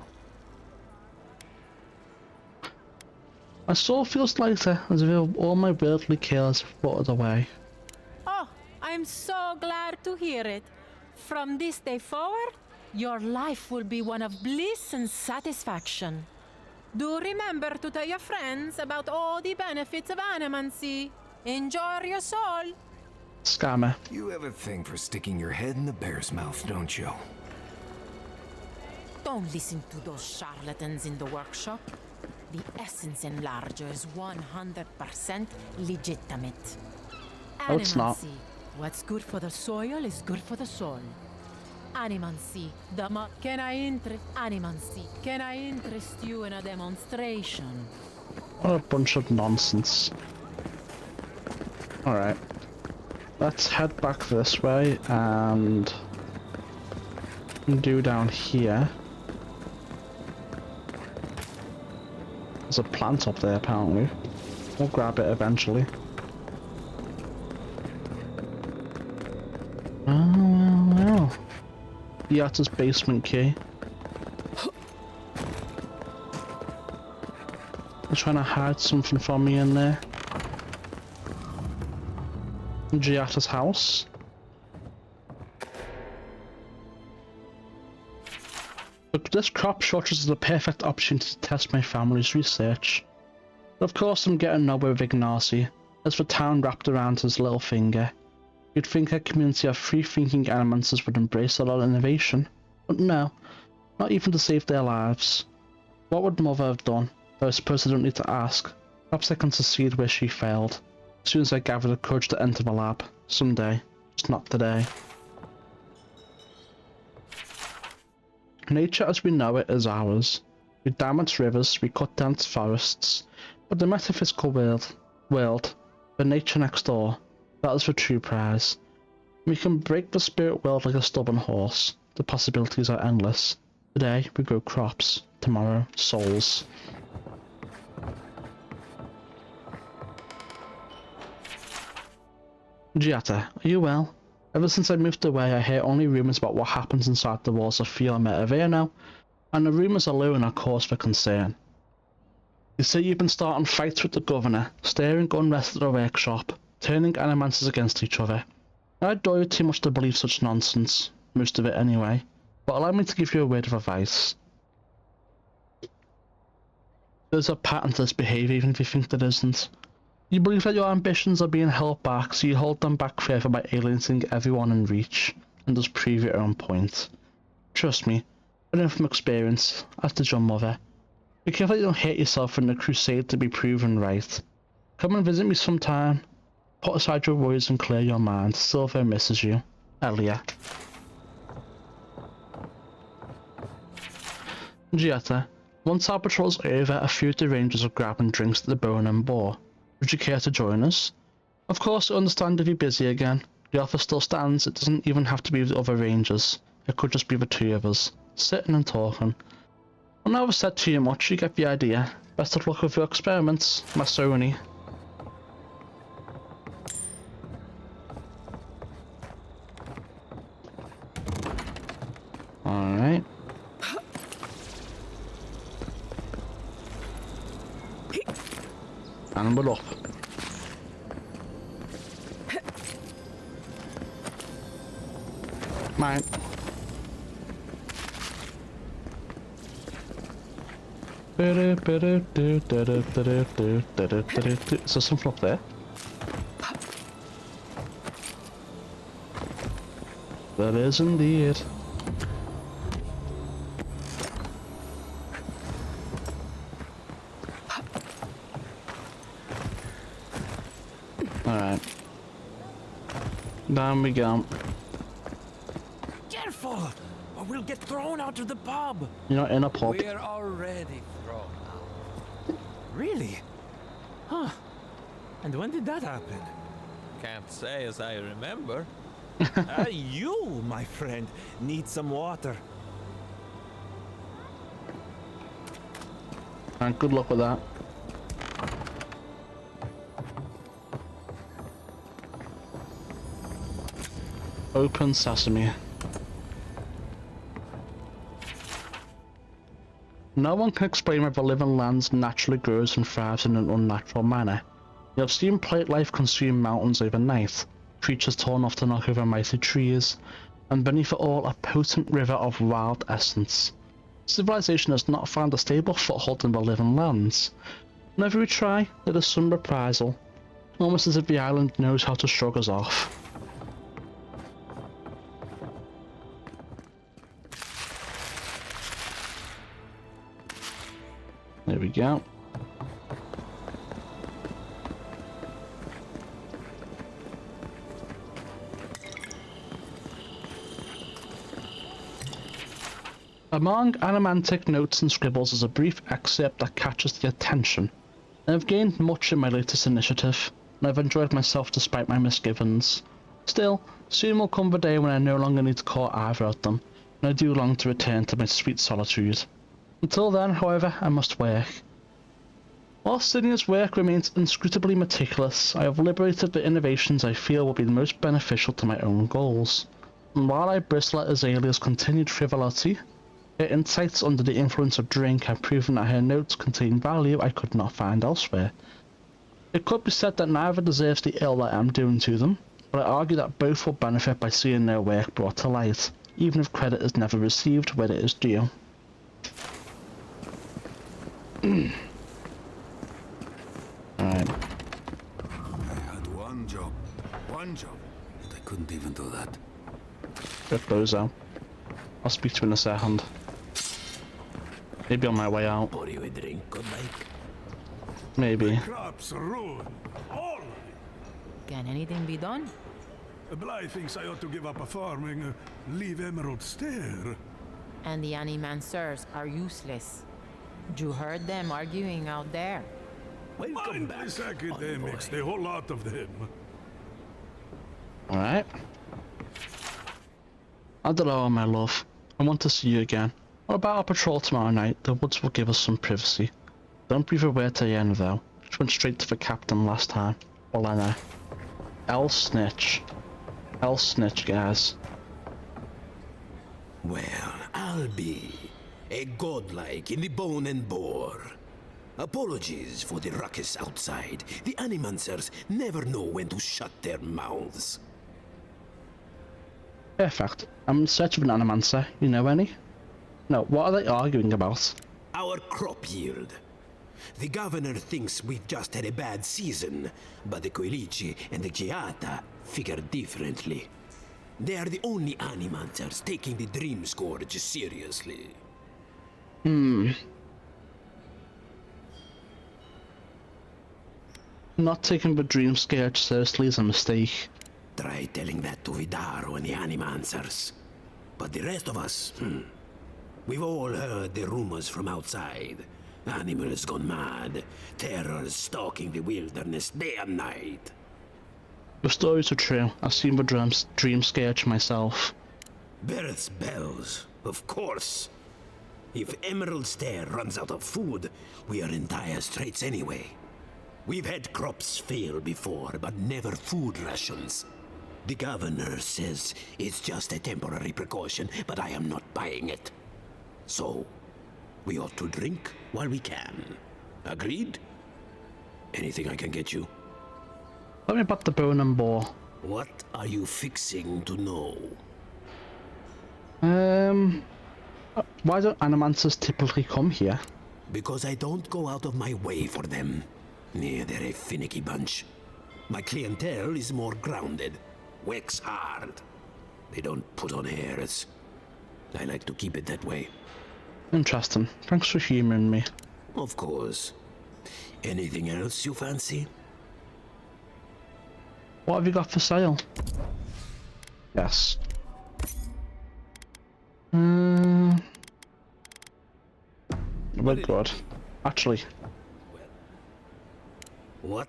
My soul feels lighter, as if all my worldly cares have floated away. Oh, I'm so glad to hear it. From this day forward, your life will be one of bliss and satisfaction. Do remember to tell your friends about all the benefits of animancy. Enjoy your soul. Scammer. You have a thing for sticking your head in the bear's mouth, don't you? Don't listen to those charlatans in the workshop. The essence enlarger is 100% legitimate. No, it's not. Animancy. What's good for the soil is good for the soul. Animancy. Can I interest you in a demonstration? What a bunch of nonsense. Alright. Let's head back this way and do down here. There's a plant up there apparently. We'll grab it eventually. Well. Yatta's basement key. You're trying to hide something from me in there. Giatta's house. Look, this crop shortage is the perfect opportunity to test my family's research. But of course I'm getting nowhere with Ignacy, as the town wrapped around his little finger. You'd think a community of free-thinking animanters would embrace a lot of innovation, but no, not even to save their lives. What would Mother have done? Though I suppose I don't need to ask. Perhaps I can succeed where she failed, as soon as I gather the courage to enter the lab. Someday, just not today. Nature as we know it is ours. We dam its rivers, we cut down its forests, but the metaphysical world, the nature next door, that is the true prize. We can break the spirit world like a stubborn horse. The possibilities are endless. Today we grow crops, tomorrow souls. Gietta, are you well? Ever since I moved away, I hear only rumours about what happens inside the walls of Fior Iverno, and the rumours alone are cause for concern. You say you've been starting fights with the governor, stirring unrest at the workshop, turning animanters against each other. I adore you too much to believe such nonsense, most of it anyway, but allow me to give you a word of advice. There's a pattern to this behaviour even if you think there isn't. You believe that your ambitions are being held back, so you hold them back further by alienating everyone in reach, and thus prove your own point. Trust me, I know from experience, as did your mother. Be careful that you don't hurt yourself in the crusade to be proven right. Come and visit me sometime. Put aside your worries and clear your mind. Silver misses you. Elia. Gietta, once our patrol's over, a few of the rangers are grabbing drinks at the Bone and Boar. Would you care to join us? Of course, I understand if you're busy again. The offer still stands. It doesn't even have to be with the other rangers. It could just be the two of us, sitting and talking. I'll never said too much, you get the idea. Best of luck with your experiments, Masoni. Alright. And we're up. Mine. Is there something up there? There is indeed. Alright. Down we go. Careful! Or we'll get thrown out of the pub! You're not in a pub. We're already thrown out. Really? Huh. And when did that happen? Can't say as I remember. You, my friend, need some water. And good luck with that. Open sesame. No one can explain why the living lands naturally grows and thrives in an unnatural manner. You have seen plant life consume mountains overnight, creatures torn off to knock over mighty trees, and beneath it all a potent river of wild essence. Civilization has not found a stable foothold in the living lands. Whenever we try, there is some reprisal, almost as if the island knows how to shrug us off. There we go. Among animantic notes and scribbles is a brief excerpt that catches the attention. I have gained much in my latest initiative, and I've enjoyed myself despite my misgivings. Still, soon will come the day when I no longer need to call either of them, and I do long to return to my sweet solitude. Until then, however, I must work. While Sydney's work remains inscrutably meticulous, I have liberated the innovations I feel will be the most beneficial to my own goals. And while I bristle at Azalea's continued frivolity, her insights under the influence of drink have proven that her notes contain value I could not find elsewhere. It could be said that neither deserves the ill that I am doing to them, but I argue that both will benefit by seeing their work brought to light, even if credit is never received where it is due. Alright. I had one job, and I couldn't even do that. Get those out. I'll speak to you in a second. Maybe on my way out. Pour you a drink, good like? Maybe. Crops ruined. All of it. Can anything be done? Bly thinks I ought to give up farming, leave Emerald Stair. And the animancers are useless. You heard them arguing out there. Welcome back, academics, the whole lot of them. Alright. Hello, my love. I want to see you again. What about our patrol tomorrow night? The woods will give us some privacy. Don't breathe a word to Yen, though. Just went straight to the captain last time. Well, I know. L snitch. L snitch, guys. Well, I'll be a godlike in the bone and bore. Apologies for the ruckus outside. The animancers never know when to shut their mouths. Perfect. I'm in search of an animancer. You know any? No, what are they arguing about? Our crop yield. The governor thinks we've just had a bad season, but the Coelici and the Giata figure differently. They are the only animancers taking the Dream Scourge seriously. Not taking the Dream Scourge seriously is a mistake. Try telling that to Vidaro and the animancers. But the rest of us, we've all heard the rumors from outside. Animals gone mad, terrors stalking the wilderness day and night. The stories are true. I've seen the Dream Scourge myself. Birth's bells, of course. If Emerald Stair runs out of food, we are in dire straits anyway. We've had crops fail before, but never food rations. The governor says it's just a temporary precaution, but I am not buying it. So, we ought to drink while we can. Agreed? Anything I can get you? Tell me about the bone and boar. What are you fixing to know? Why don't animancers typically come here? Because I don't go out of my way for them. Yeah, they're a finicky bunch. My clientele is more grounded. Works hard. They don't put on airs. I like to keep it that way. Interesting. Thanks for humouring me. Of course. Anything else you fancy? What have you got for sale? Yes. We're good. Actually. What?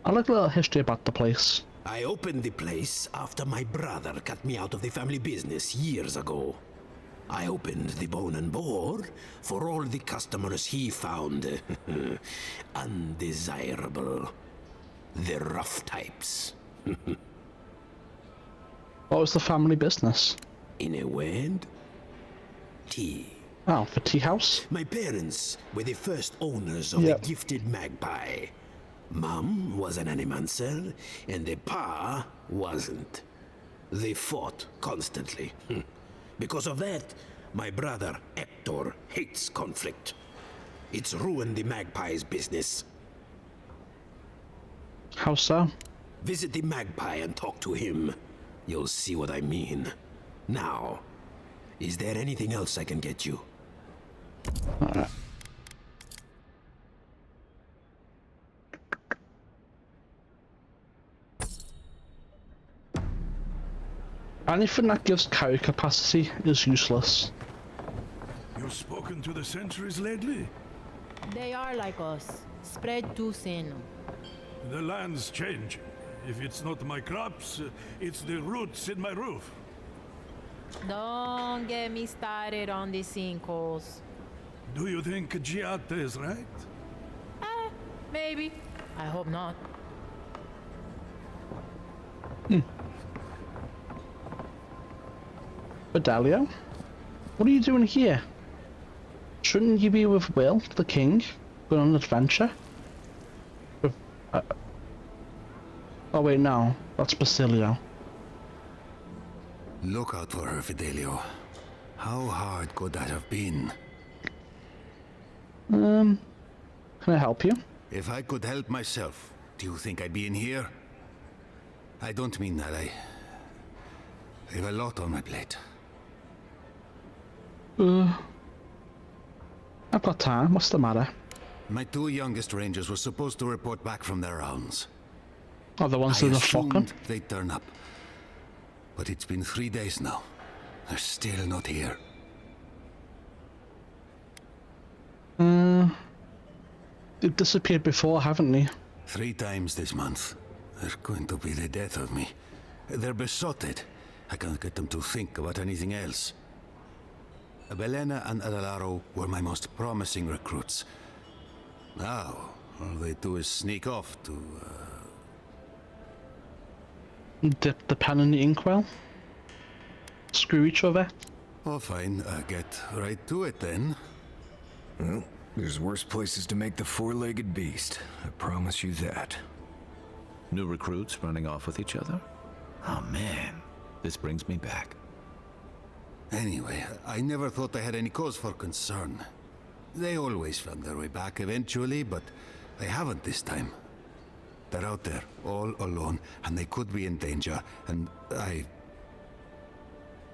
I'd like a little history about the place. I opened the place after my brother cut me out of the family business years ago. I opened the Bone and Boar for all the customers he found undesirable. The rough types. What was the family business? In a word, tea. Oh, the tea house? My parents were the first owners of the gifted magpie. Mom was an animancer, and the pa wasn't. They fought constantly. Because of that, my brother Hector hates conflict. It's ruined the magpie's business. How so? Visit the magpie and talk to him. You'll see what I mean. Now, is there anything else I can get you? Alright. Anything that gives carry capacity is useless. You've spoken to the sentries lately? They are like us, spread too thin. The land's changing. If it's not my crops, it's the roots in my roof. Don't get me started on the sinkholes. Do you think Giata is right? Maybe. I hope not. Bedelio? What are you doing here? Shouldn't you be with Will, the king, going on an adventure? With, oh wait, no. That's Basilio. Look out for her, Fidelio. How hard could that have been? Can I help you? If I could help myself, do you think I'd be in here? I don't mean that. I have a lot on my plate. I've got time. What's the matter? My 2 youngest rangers were supposed to report back from their rounds. Oh, the ones I in the fucking? assumed they'd turn up. But it's been 3 days now. They're still not here. They've disappeared before, haven't they? 3 times this month. They're going to be the death of me. They're besotted. I can't get them to think about anything else. Belena and Adelaro were my most promising recruits. Now, all they do is sneak off to, Dip the pen in the inkwell? Screw each other? Oh, fine. Get right to it then. Well, there's worse places to make the four-legged beast. I promise you that. New recruits running off with each other? Oh man, this brings me back. Anyway, I never thought I had any cause for concern. They always found their way back eventually, but they haven't this time. They're out there, all alone, and they could be in danger, and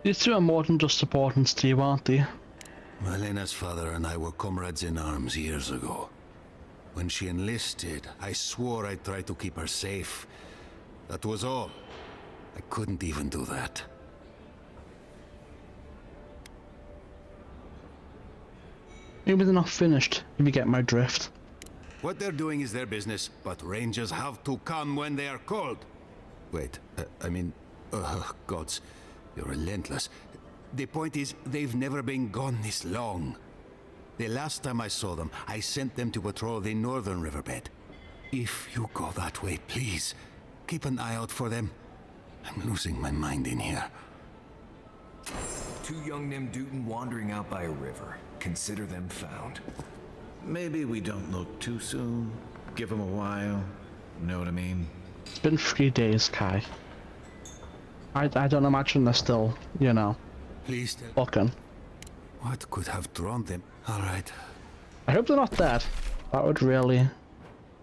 These two are more than just supporting Steve, aren't they? Malena's father and I were comrades in arms years ago. When she enlisted, I swore I'd try to keep her safe. That was all. I couldn't even do that. Maybe they're not finished, if you get my drift. What they're doing is their business, but rangers have to come when they are called. Wait, gods, you're relentless. The point is, they've never been gone this long. The last time I saw them, I sent them to patrol the northern riverbed. If you go that way, please, keep an eye out for them. I'm losing my mind in here. 2 young Nemdutin wandering out by a river. Consider them found. Maybe we don't look too soon. Give them a while. Know what I mean? It's been 3 days, Kai. I don't imagine they're still, you know, please fucking. What could have drawn them? Alright. I hope they're not dead. That would really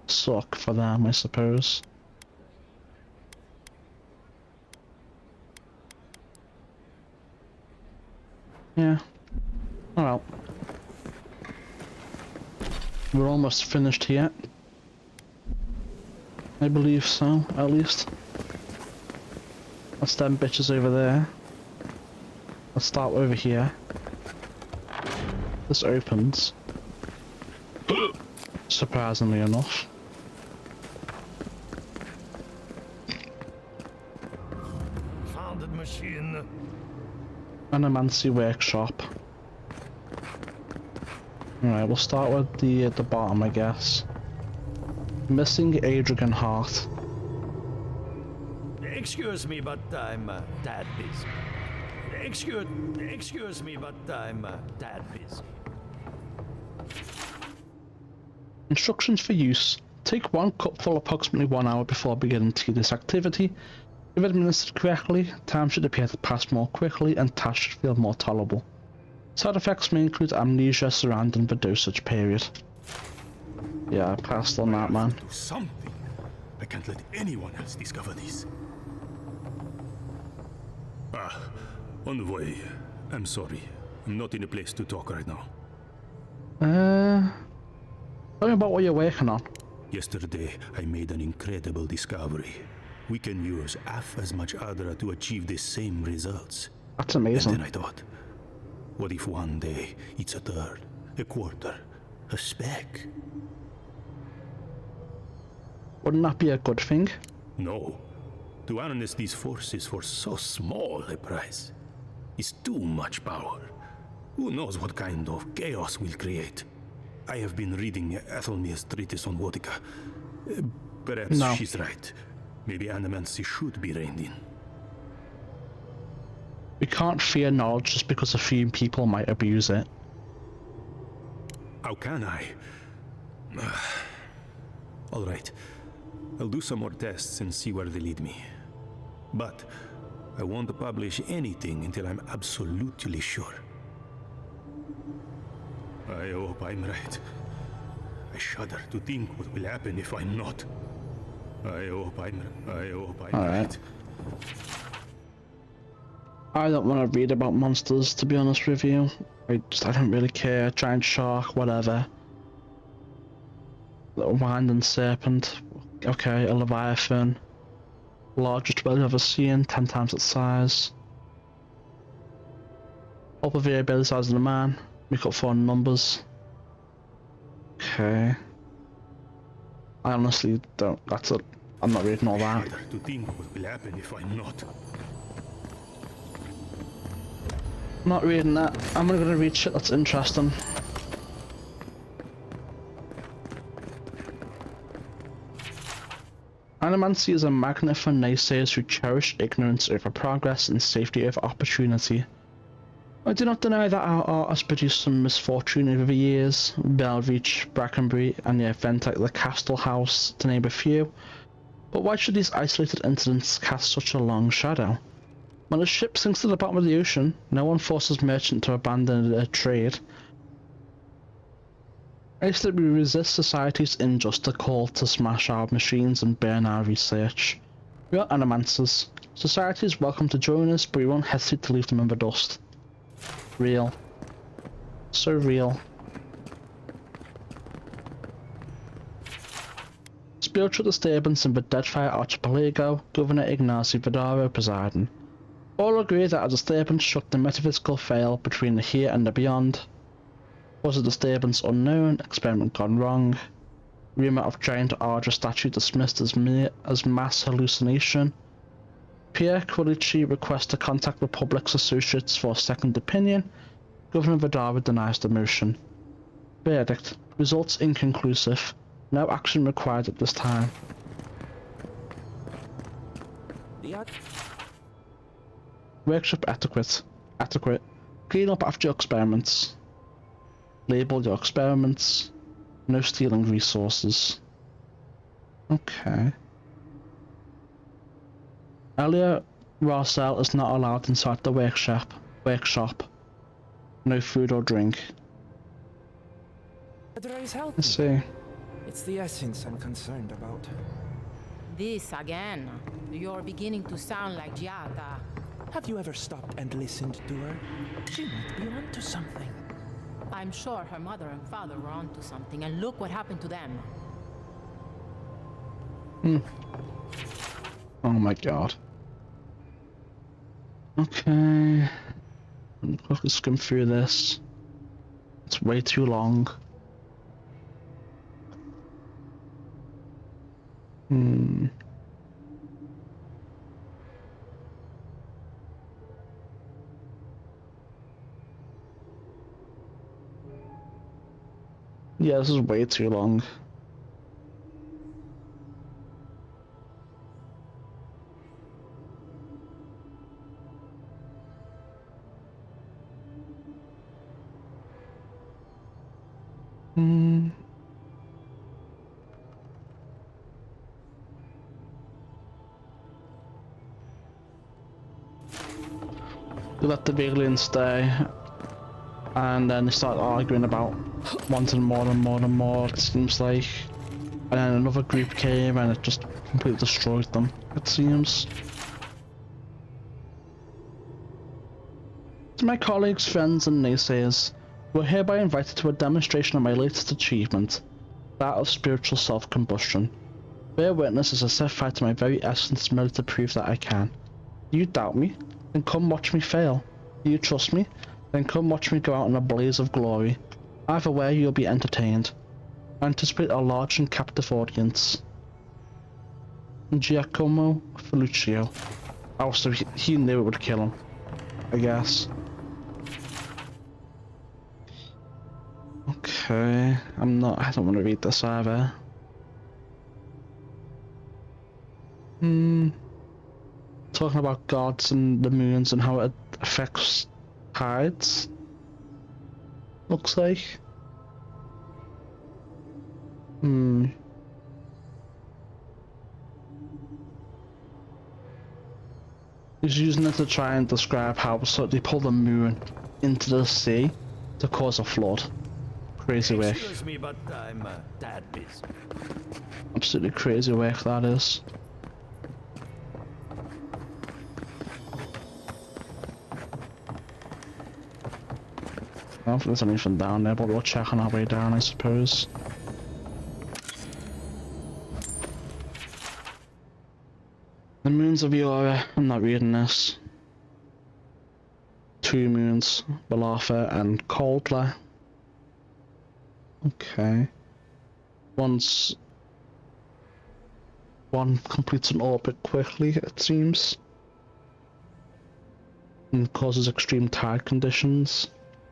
suck for them, I suppose. Yeah. Oh well. We're almost finished here. I believe so, at least. That's them bitches over there. Let's start over here. This opens. Surprisingly enough. Founded machine. Animancy workshop. Alright, we'll start with the bottom, I guess. Missing Adrian Heart. Excuse me, but I'm that busy. Excuse me, but I'm that busy. Instructions for use. Take 1 cupful approximately 1 hour before beginning tedious activity. If administered correctly, time should appear to pass more quickly and tasks should feel more tolerable. Side effects may include amnesia surrounding the dosage period. Yeah, I passed on that, man. Do something. I can't let anyone else discover this. Envoy, I'm sorry. I'm not in a place to talk right now. Tell me about what you're working on. Yesterday, I made an incredible discovery. We can use half as much Adra to achieve the same results. That's amazing. And then I thought, what if one day it's a third, a quarter, a speck? Wouldn't that be a good thing? No. To harness these forces for so small a price is too much power. Who knows what kind of chaos we'll create? I have been reading Athelmir's treatise on Wotica. Perhaps she's right. Maybe animancy should be reined in. We can't fear knowledge just because a few people might abuse it. How can I? All right. I'll do some more tests and see where they lead me. But I won't publish anything until I'm absolutely sure. I hope I'm right. I shudder to think what will happen if I'm not. I hope I'm right. I don't want to read about monsters, to be honest with you. I don't really care. Giant shark, whatever. Little winding serpent. Okay, a leviathan. Largest whale I've ever seen, 10 times its size. Upper VA barely the size of the man. Make up for numbers. Okay. I honestly don't. That's it. I'm not reading all that. To think what will happen if I'm not. I'm not reading that. I'm gonna read shit that's interesting. Animancy is a magnet for naysayers who cherish ignorance over progress and safety over opportunity. I do not deny that our art has produced some misfortune over the years, Belreach, Brackenbury, and the event like the Castle House, to name a few. But why should these isolated incidents cast such a long shadow? When a ship sinks to the bottom of the ocean, no one forces merchant to abandon their trade. I say we resist society's injustice call to smash our machines and burn our research. We are animancers. Society is welcome to join us, but we won't hesitate to leave them in the dust. Real. So real. Spiritual disturbance in the Deadfire Archipelago, Governor Ignacio Vidaro presiding. All agree that a disturbance shook the metaphysical veil between the here and the beyond. Was a disturbance unknown, experiment gone wrong, rumour of giant Ardra statue dismissed as mass hallucination. Pierre Quilici requests to contact the public's associates for a second opinion. Governor Vidara denies the motion. Verdict. Results inconclusive. No action required at this time. Workshop adequate. Adequate. Clean up after your experiments. Label your experiments. No stealing resources. Okay. Elia Rossell is not allowed inside the workshop. No food or drink. Let's see. It's the essence I'm concerned about. This again. You're beginning to sound like Giada. Have you ever stopped and listened to her? She might be onto something. I'm sure her mother and father were onto something, and look what happened to them. Oh my god. Okay. I'm quickly skim through this. It's way too long. Yeah, this is way too long. They let the aliens stay, and then they start arguing about wanting more and more and more, it seems like. And then another group came and it just completely destroyed them, it seems. To my colleagues, friends and naysayers, we're hereby invited to a demonstration of my latest achievement, that of spiritual self-combustion. Bear witness as I set fire to my very essence merely to prove that I can. Do you doubt me? Then come watch me fail. Do you trust me? Then come watch me go out in a blaze of glory. Either way, you'll be entertained. I anticipate a large and captive audience. Giacomo Feluccio. Oh, so he knew it would kill him, I guess. Okay, I don't want to read this either. Talking about gods and the moons and how it affects tides. Looks like. He's using it to try and describe how they pull the moon into the sea to cause a flood. Crazy work. Excuse me, but I'm a tad busy. Absolutely crazy work that is. I don't think there's anything down there, but we'll check on our way down, I suppose. The moons of Fior. I'm not reading this. 2 moons, Balatha and Coldla. Okay. Once one completes an orbit quickly, it seems. And causes extreme tide conditions.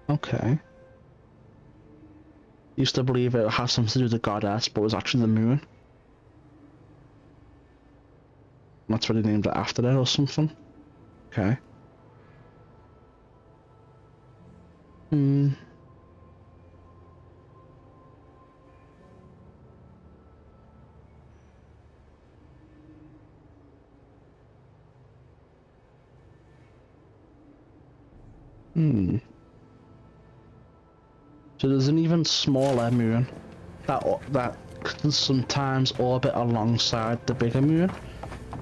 Okay. Used to believe it has something to do with the goddess, but it was actually the moon. That's what they named it after that or something. Okay. Hmm. Hmm. So there's an even smaller moon that can sometimes orbit alongside the bigger moon,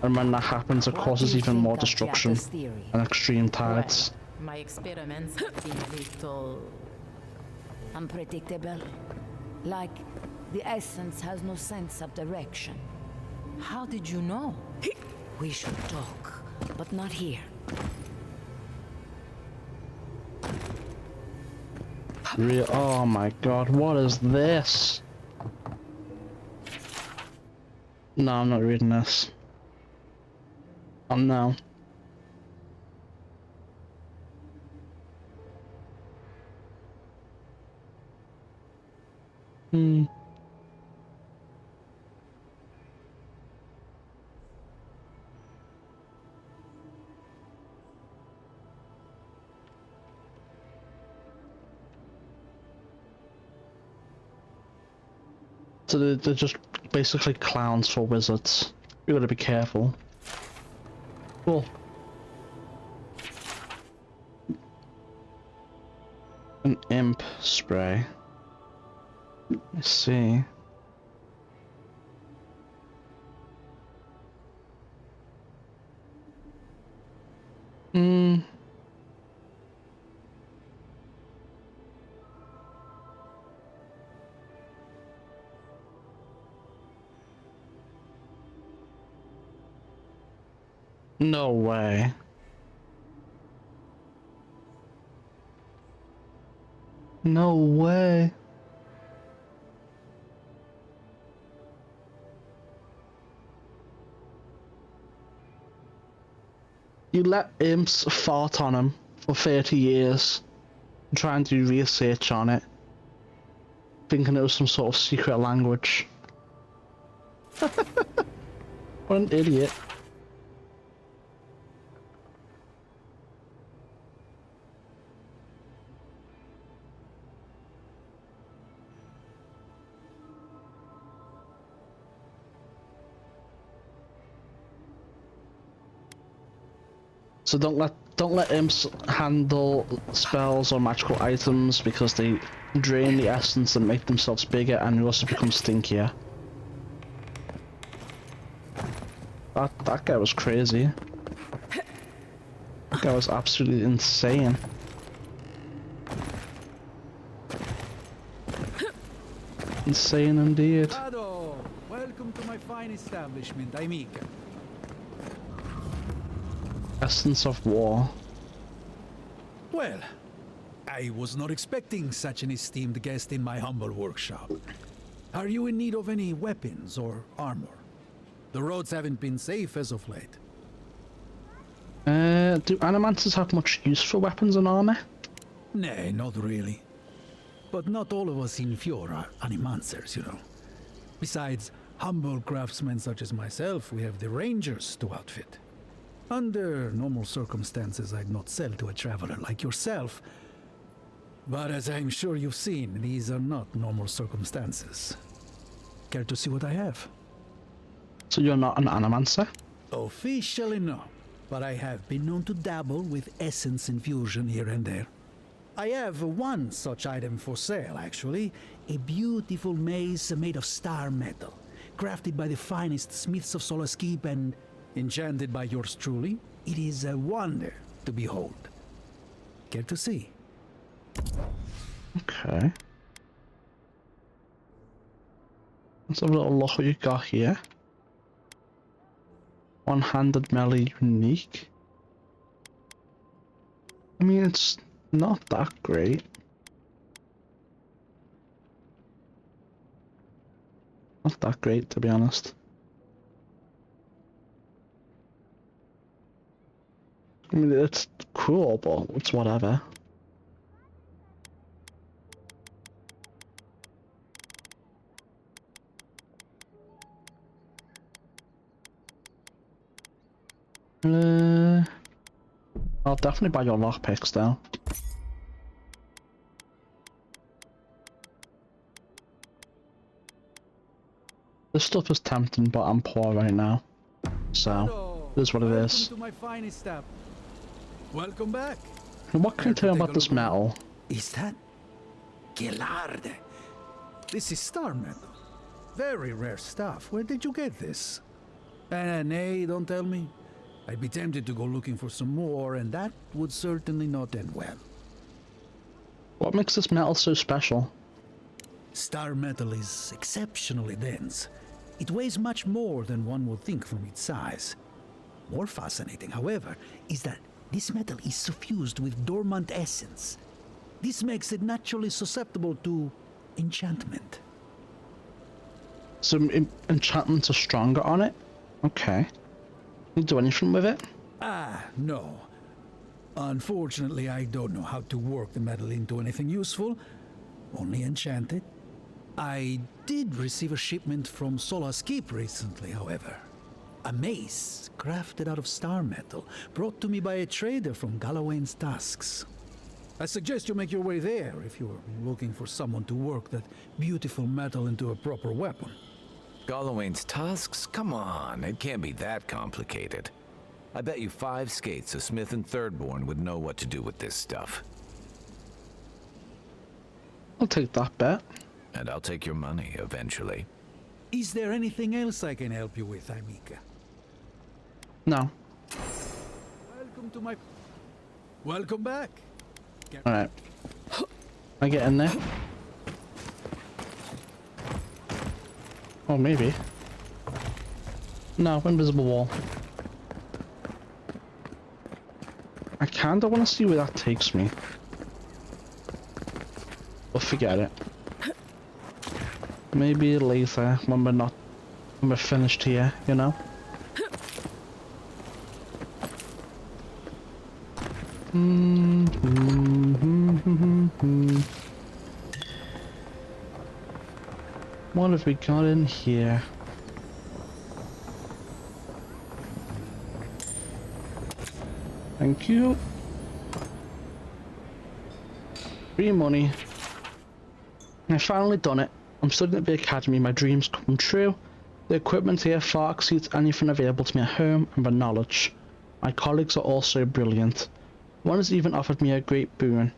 and when that happens, it causes even more destruction and extreme tides. Well, my experiments have been a little Unpredictable. Like the essence has no sense of direction. How did you know? We should talk, but not here. Oh my god, what is this? No, I'm not reading this. Oh no. Hmm. So they're just basically clowns for wizards. You gotta be careful. Cool. An imp spray. I see. Hmm. No way. No way. You let imps fart on him for 30 years and try and do research on it, thinking it was some sort of secret language. What an idiot. So don't let imps handle spells or magical items because they drain the essence and make themselves bigger, and you also become stinkier. That guy was crazy. That guy was absolutely insane. Insane indeed. Hello, welcome to my fine establishment, Amica. Essence of war. Well, I was not expecting such an esteemed guest in my humble workshop. Are you in need of any weapons or armor? The roads haven't been safe as of late. Do animancers have much use for weapons and armor? Nay, not really. But not all of us in Fior are animancers, you know. Besides humble craftsmen such as myself, we have the rangers to outfit. Under normal circumstances, I'd not sell to a traveler like yourself. But as I'm sure you've seen, these are not normal circumstances. Care to see what I have? So you're not an animancer? Officially no, but I have been known to dabble with essence infusion here and there. I have one such item for sale, actually. A beautiful mace made of star metal, crafted by the finest smiths of Solace Keep and enchanted by yours truly. It is a wonder to behold. Care to see? Okay. Let's have a little look what you got here. One-handed melee unique. I mean, it's not that great. Not that great, to be honest. I mean, it's cool, but it's whatever. I'll definitely buy your lockpicks though. This stuff is tempting, but I'm poor right now. So, it is what it is. To my finest step. Welcome back. And what can you tell me about this metal? Is that Gelard? This is star metal. Very rare stuff. Where did you get this? Nay, don't tell me. I'd be tempted to go looking for some more, and that would certainly not end well. What makes this metal so special? Star metal is exceptionally dense. It weighs much more than one would think from its size. More fascinating, however, is that this metal is suffused with dormant essence. This makes it naturally susceptible to enchantment. So enchantments are stronger on it? Okay. Can you do anything with it? No. Unfortunately, I don't know how to work the metal into anything useful. Only enchant it. I did receive a shipment from Solace Keep recently, however. A mace, crafted out of star metal, brought to me by a trader from Galawain's Tusks. I suggest you make your way there if you're looking for someone to work that beautiful metal into a proper weapon. Galawain's Tusks? Come on, it can't be that complicated. I bet you 5 skates a Smith and Thirdborn would know what to do with this stuff. I'll take that bet. And I'll take your money, eventually. Is there anything else I can help you with, Amika? No. Welcome to my... Welcome back. Alright. I get in there? Oh, maybe. No, invisible wall. I kinda wanna see where that takes me. But forget it. Maybe later, when we're finished here, you know? What have we got in here? Thank you. Free money. I finally done it. I'm studying at the academy, my dreams come true. The equipment here far exceeds anything available to me at home, and the knowledge. My colleagues are also brilliant. One has even offered me a great boon.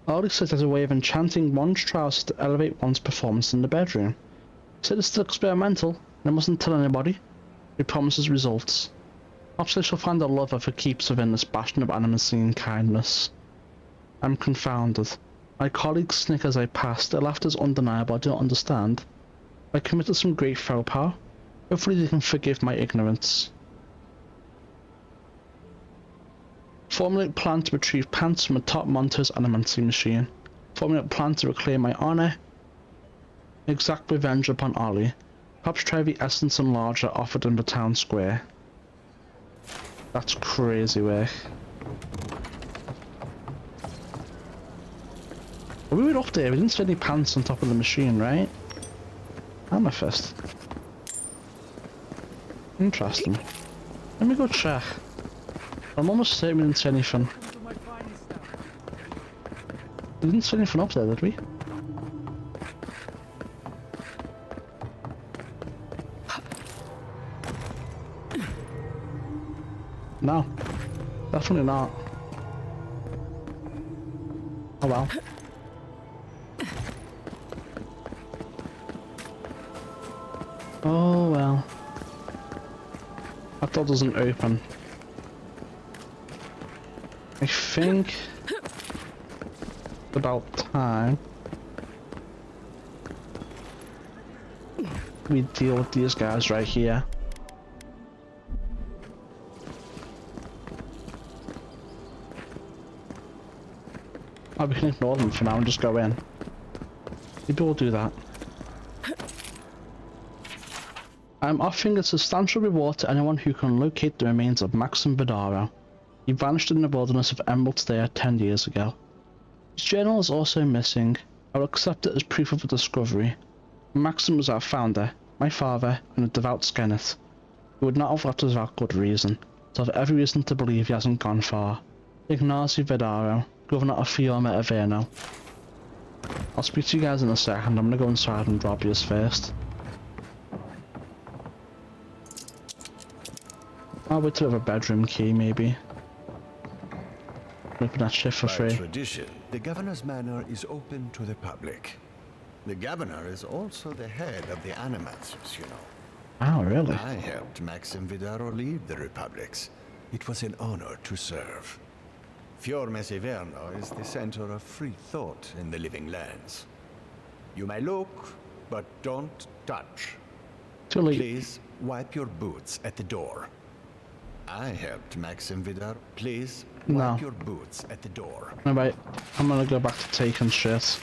Aldi says there's a way of enchanting one's trousers to elevate one's performance in the bedroom. He said it's still experimental, and I mustn't tell anybody. He promises results. Perhaps I shall find a lover for keeps within this bastion of animacy and kindness. I'm confounded. My colleagues snicker as I pass. Their laughter is undeniable. I don't understand. I committed some great faux pas. Hopefully they can forgive my ignorance. Formulate plan to retrieve pants from a top Monter's animancy machine. Formulate plan to reclaim my honor. Exact revenge upon Ollie. Perhaps try the essence enlarger offered in the town square. That's crazy work. We were up there, we didn't see any pants on top of the machine, right? Amethyst. Interesting. Let me go check. I'm almost certain we didn't see anything. We didn't see anything up there, did we? No. Definitely not. I Oh well. Oh well. That door doesn't open. I think it's about time we deal with these guys right here. Oh, we can ignore them for now and just go in. Maybe we'll do that. I'm offering a substantial reward to anyone who can locate the remains of Maxim Vidaro. He vanished in the wilderness of Emerald Stair 10 years ago. His journal is also missing. I will accept it as proof of a discovery. Maxim was our founder, my father, and a devout Skenet. He would not have left us without good reason, so I have every reason to believe he hasn't gone far. Ignazi Vidaro, Governor of Fior Averno. I'll speak to you guys in a second. I'm gonna go inside and rob yours first. I'll wait till we have a bedroom key, maybe. Open that shit for By free. tradition, the governor's manor is open to the public. The governor is also the head of the Animancers, you know. Oh, really? I helped Maxim Vidaro lead the Republics. It was an honor to serve. Fior Iverno is the center of free thought in the Living Lands. You may look, but don't touch. Too late. Please wipe your boots at the door. I helped Maxim Vidaro. Please wipe your boots at the door. No, wait. I'm gonna go back to taking shit.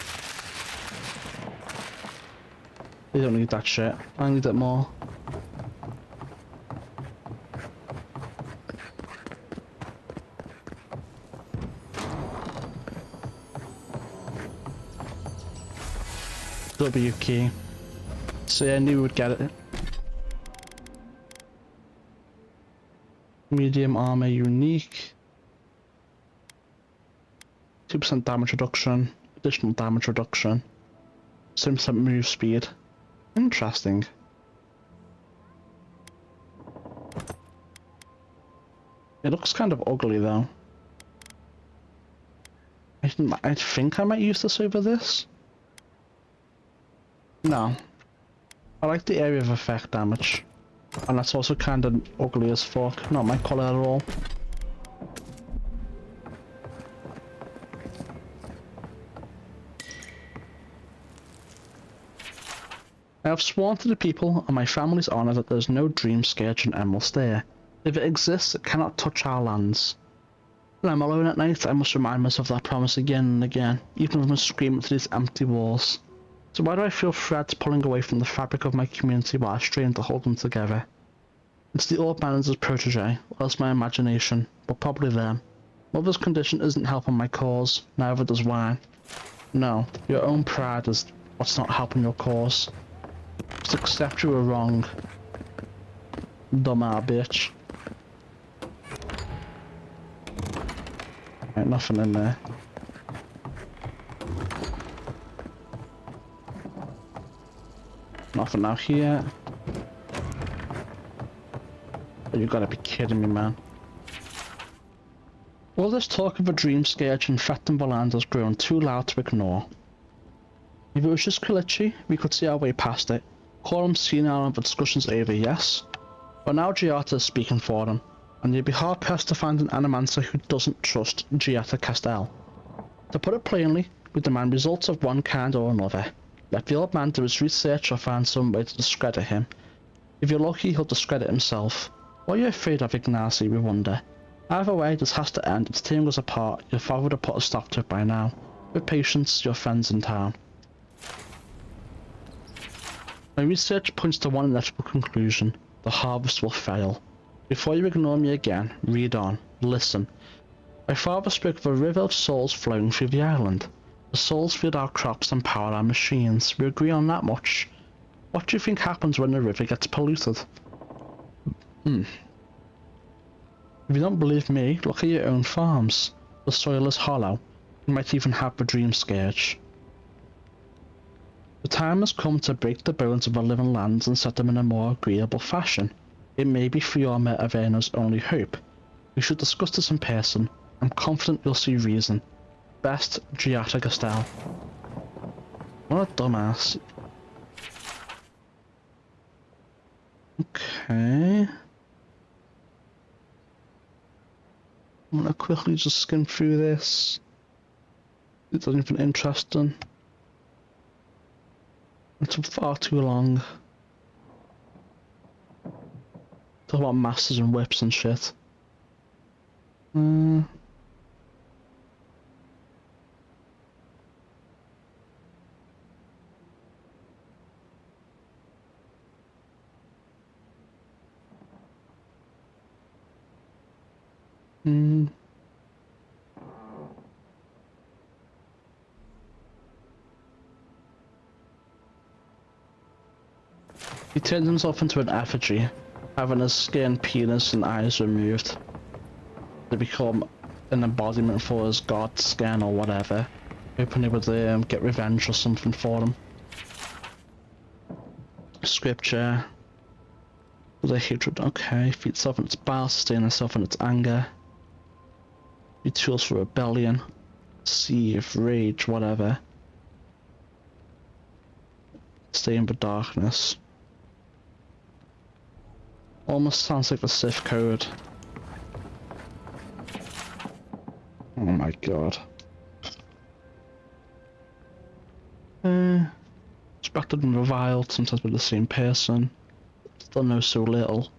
You don't need that shit. I need it more. W key. So yeah, I knew we would get it. Medium armor unique. 2% damage reduction. Additional damage reduction. 7% move speed. Interesting. It looks kind of ugly though. I think I might use this over this. No. I like the area of effect damage. And that's also kind of ugly as fuck. Not my colour at all. I have sworn to the people and my family's honour that there is no dream scourge in Emerald Stair. If it exists, it cannot touch our lands. When I'm alone at night, I must remind myself of that promise again and again, even if I'm screaming to these empty walls. So why do I feel threads pulling away from the fabric of my community while I strain to hold them together? It's the old manager's protege, or else my imagination, but probably them. Mother's condition isn't helping my cause, neither does wine. No, your own pride is what's not helping your cause. Just accept you were wrong. Dumb-ass bitch. Right, nothing in there. Nothing out here. Oh, you gotta be kidding me, man. All this talk of a dream scourge infecting the land has grown too loud to ignore. If it was just Kalichi, we could see our way past it. Call him senile and the discussion's over, yes? But now Giata is speaking for them, and you'd be hard-pressed to find an Animancer who doesn't trust Giata Castel. To put it plainly, we demand results of one kind or another. Let the old man do his research or find some way to discredit him. If you're lucky, he'll discredit himself. What are you afraid of, Ignacy, we wonder? Either way, this has to end. It's tearing us apart. Your father would have put a stop to it by now. With patience, your friends in town. My research points to one inevitable conclusion. The harvest will fail. Before you ignore me again, read on. Listen. My father spoke of a river of souls flowing through the island. The souls feed our crops and power our machines. We agree on that much. What do you think happens when the river gets polluted? If you don't believe me, look at your own farms. The soil is hollow. You might even have the dream scourge. The time has come to break the bones of the living lands and set them in a more agreeable fashion. It may be Fior Averno's only hope. We should discuss this in person. I'm confident you'll see reason. Best Giata Estelle. What a dumbass. Okay. I'm gonna quickly just skim through this. It's anything interesting. It's far too long. Talk about masters and whips and shit. He turns himself into an effigy, having his skin, penis, and eyes removed to become an embodiment for his god skin or whatever, hoping he would get revenge or something for him. Scripture. The hatred, okay. Feed itself in its bile, sustain itself in its anger. Be tools for rebellion. Deceive, rage, whatever. Stay in the darkness. Almost sounds like the Sith code. Oh my god. Respected and reviled, sometimes by the same person. Still know so little.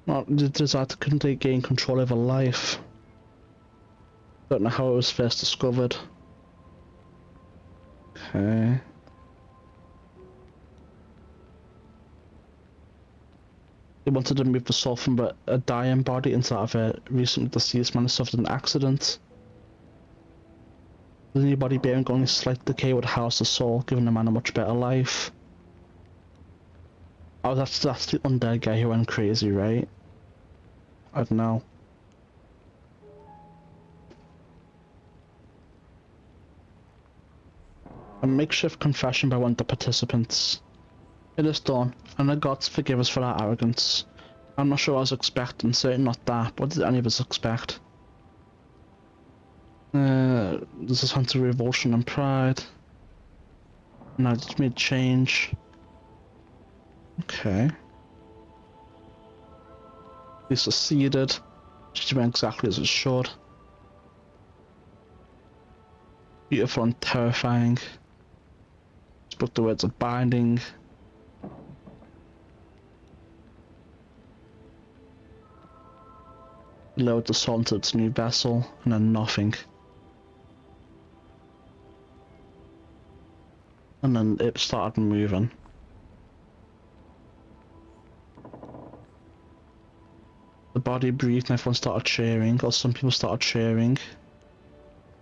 Not the desire to couldn't gain control over life. Don't know how it was first discovered. Okay. He wanted to move the soul from a dying body into that of a recently deceased man who suffered an accident. The new body bearing only slight decay would house the soul, giving the man a much better life. Oh, that's the undead guy who went crazy, right? I don't know. A makeshift confession by one of the participants. It is done, and the gods forgive us for our arrogance. I'm not sure what I was expecting, certainly not that. What did any of us expect? There's a sense of revulsion and pride. Now it's made change. Okay. We succeeded. She went exactly as it should. Beautiful and terrifying. Spoke the words of binding. Lowered the soul into its new vessel, and then nothing. And then it started moving. The body breathed and everyone started cheering, or some people started cheering.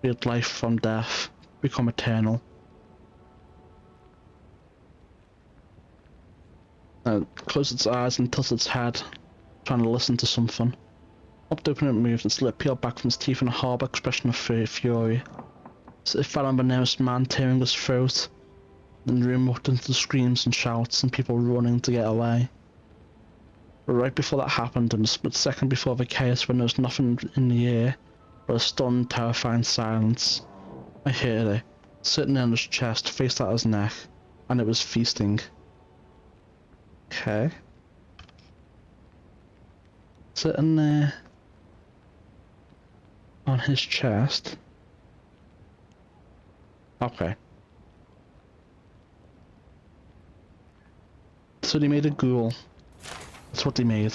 Build life from death, become eternal. Closed its eyes and tilted its head, trying to listen to something. Popped open and moved, its lip peeled back from its teeth in a horrible expression of fury. So it fell on the nearest man, tearing his throat. Then the room walked into screams and shouts and people running to get away. But right before that happened, in a split second before the chaos when there was nothing in the air but a stunned, terrifying silence, I heard it, sitting on his chest, faced at his neck, and it was feasting. Okay. Sitting there on his chest. Okay. So they made a ghoul. That's what they made.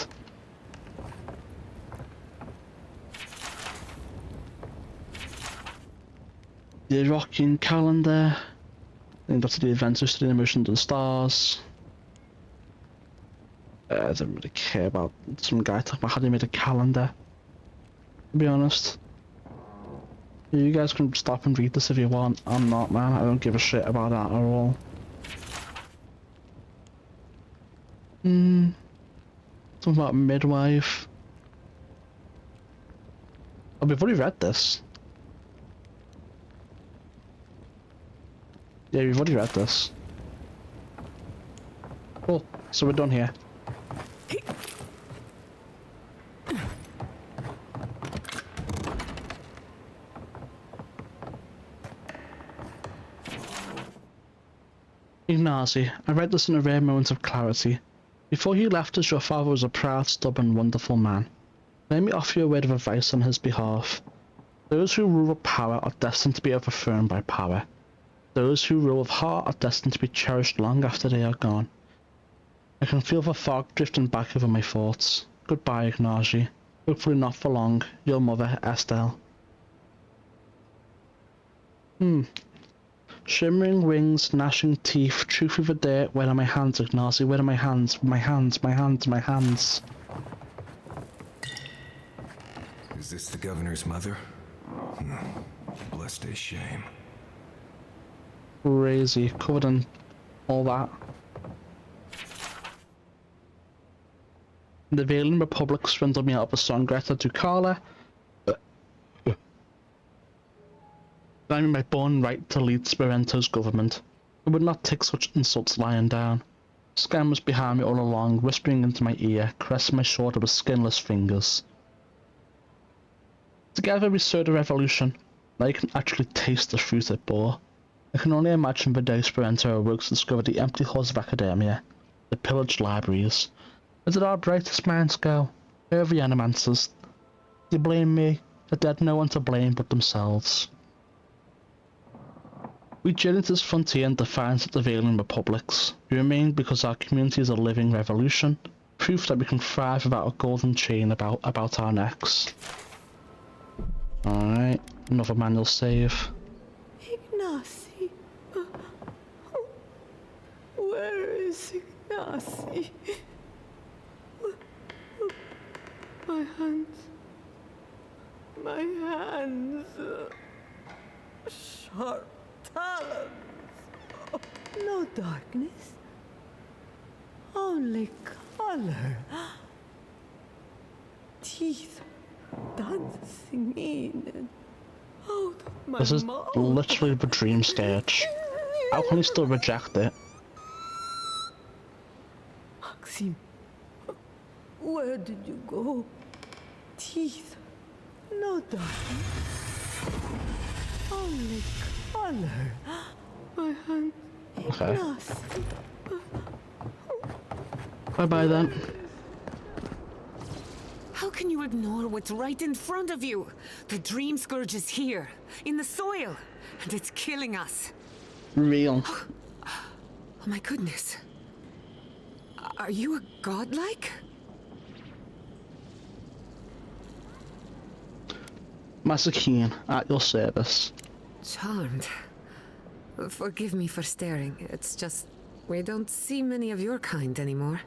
The Iraqian calendar. Then got to the events of studying emotions and stars. I don't really care about some guy talking about how they made a calendar. To be honest. You guys can stop and read this if you want. I'm not, man. I don't give a shit about that at all. Something about midwife. Oh, we've already read this. Yeah, we've already read this. Cool. So we're done here. Ignazi, I read this in a rare moment of clarity. Before he left us, your father was a proud, stubborn, wonderful man. Let me offer you a word of advice on his behalf. Those who rule with power are destined to be overthrown by power. Those who rule with heart are destined to be cherished long after they are gone. I can feel the fog drifting back over my thoughts. Goodbye, Ignazi. Hopefully not for long. Your mother, Estelle. Shimmering wings, gnashing teeth, truth through the dirt. Where are my hands, Ignazi? Where are my hands? My hands, my hands, my hands. Is this the governor's mother? Blessed a shame. Crazy, covered in all that. The Valiant Republic swindled me out of a Songretta Ducala. I'm in my born right to lead Sperento's government. I would not take such insults lying down. Scam was behind me all along, whispering into my ear, caressing my shoulder with skinless fingers. Together we sowed a revolution. Now I can actually taste the fruit it bore. I can only imagine the day Sperento awoke to discover the empty halls of academia, the pillaged libraries. Where did our brightest minds go? Where are the animancers? They blame me. The dead no one to blame but themselves. We journeyed to this frontier in defiance of the Valiant Republics. We remain because our community is a living revolution, proof that we can thrive without a golden chain about our necks. Alright, another manual save. Ignazi. Where is Ignazi? My hands. My hands. Sharp talons. Oh, no darkness. Only color. Teeth dancing in and out of my This is mouth. literally the dream stage. How can you still reject it? Maxim, where did you go? Teeth, no darkness. Only color. My hand. Okay. Bye-bye then. How can you ignore what's right in front of you? The Dream Scourge is here, in the soil, and it's killing us. Real. Oh my goodness. Are you a godlike? Master Keen, at your service. Charmed. Forgive me for staring. It's just, we don't see many of your kind anymore.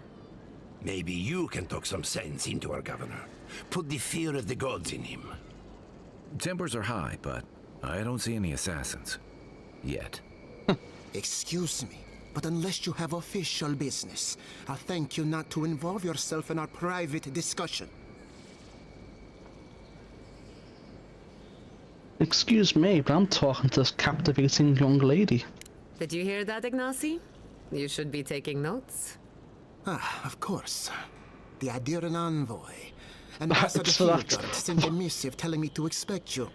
Maybe you can talk some sense into our governor. Put the fear of the gods in him. Tempers are high, but I don't see any assassins. Yet. Excuse me, but unless you have official business, I thank you not to involve yourself in our private discussion. Excuse me, but I'm talking to this captivating young lady. Did you hear that, Ignazi? You should be taking notes. Ah, of course. The Adiran envoy. Ambassador So Fior that's- sent a missive telling me to expect you.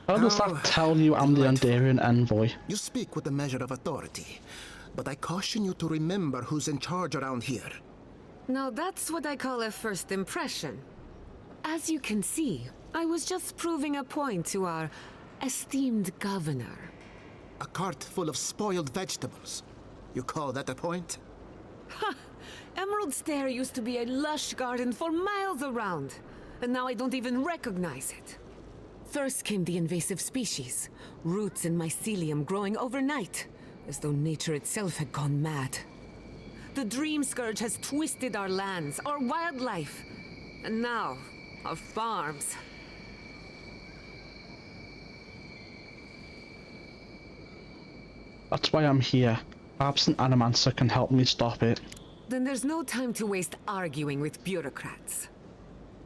How does that tell you I'm the Andarian envoy? You speak with a measure of authority, but I caution you to remember who's in charge around here. Now that's what I call a first impression. As you can see, I was just proving a point to our esteemed governor. A cart full of spoiled vegetables. You call that a point? Ha! Emerald Stair used to be a lush garden for miles around, and now I don't even recognize it. First came the invasive species, roots and mycelium growing overnight, as though nature itself had gone mad. The Dream Scourge has twisted our lands, our wildlife, and now, our farms. That's why I'm here. Perhaps an animancer can help me stop it. Then there's no time to waste arguing with bureaucrats.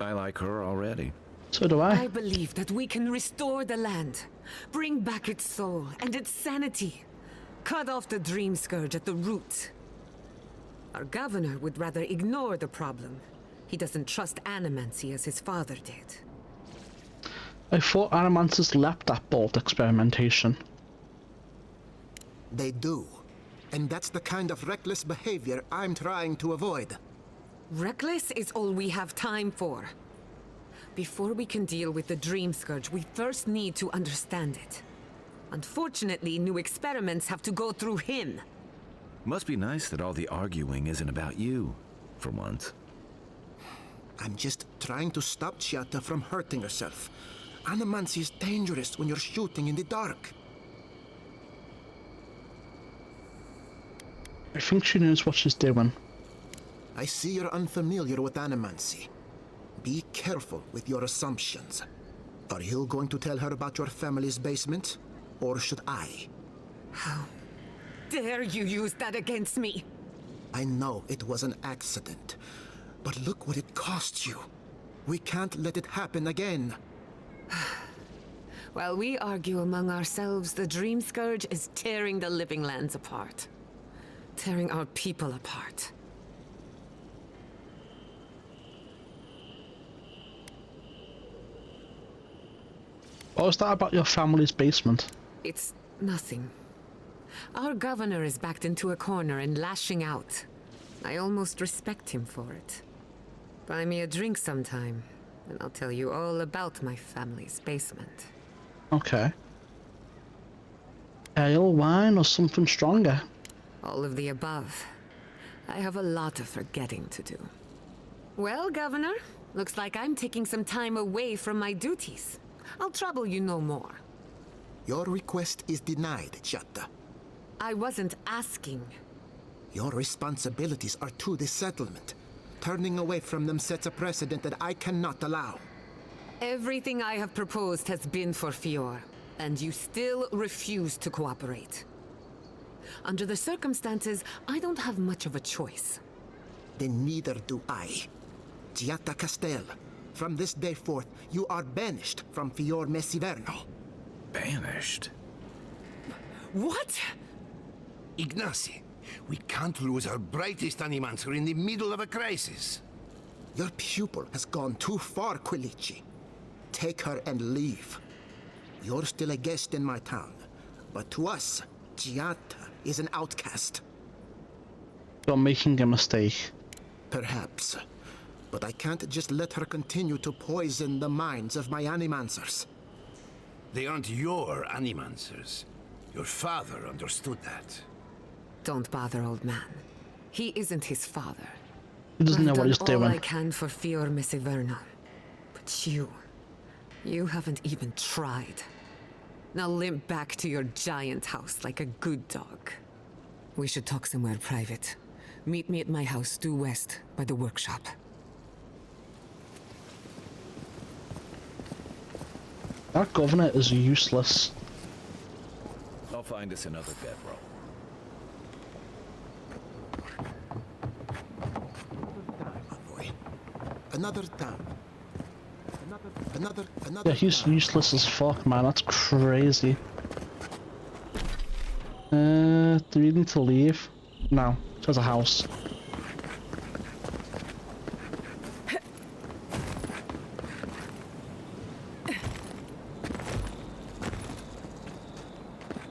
I like her already. So do I. I believe that we can restore the land, bring back its soul and its sanity, cut off the Dream Scourge at the root. Our governor would rather ignore the problem. He doesn't trust animancy as his father did. I thought animancers left that bold experimentation. They do. And that's the kind of reckless behavior I'm trying to avoid. Reckless is all we have time for. Before we can deal with the Dream Scourge, we first need to understand it. Unfortunately, new experiments have to go through him. Must be nice that all the arguing isn't about you, for once. I'm just trying to stop Giatta from hurting herself. Animancy is dangerous when you're shooting in the dark. I think she knows what she's doing. I see you're unfamiliar with animancy. Be careful with your assumptions. Are you going to tell her about your family's basement? Or should I? How dare you use that against me? I know it was an accident, but look what it cost you. We can't let it happen again. While we argue among ourselves, the Dream Scourge is tearing the living lands apart. Tearing our people apart. What was that about your family's basement? It's nothing. Our governor is backed into a corner and lashing out. I almost respect him for it. Buy me a drink sometime, and I'll tell you all about my family's basement. Okay. Ale, wine, or something stronger? All of the above. I have a lot of forgetting to do. Well, Governor, looks like I'm taking some time away from my duties. I'll trouble you no more. Your request is denied, Giatta. I wasn't asking. Your responsibilities are to the settlement. Turning away from them sets a precedent that I cannot allow. Everything I have proposed has been for Fior, and you still refuse to cooperate. Under the circumstances, I don't have much of a choice. Then neither do I. Giatta Castel, from this day forth, you are banished from Fior Iverno. Banished? What? Ignacy, we can't lose our brightest animancer in the middle of a crisis. Your pupil has gone too far, Quilici. Take her and leave. You're still a guest in my town, but to us, Giatta is an outcast. You're making a mistake. Perhaps. But I can't just let her continue to poison the minds of my animancers. They aren't your animancers. Your father understood that. Don't bother, old man. He isn't his father. He doesn't know what he's I've done all doing. I can for Fior Iverno. But you haven't even tried. Now limp back to your giant house like a good dog. We should talk somewhere private. Meet me at my house due west by the workshop. That governor is useless. I'll find us another bedroll. Another town. Another Yeah, he's useless as fuck, man. That's crazy. Do we need to leave? No. There's a house.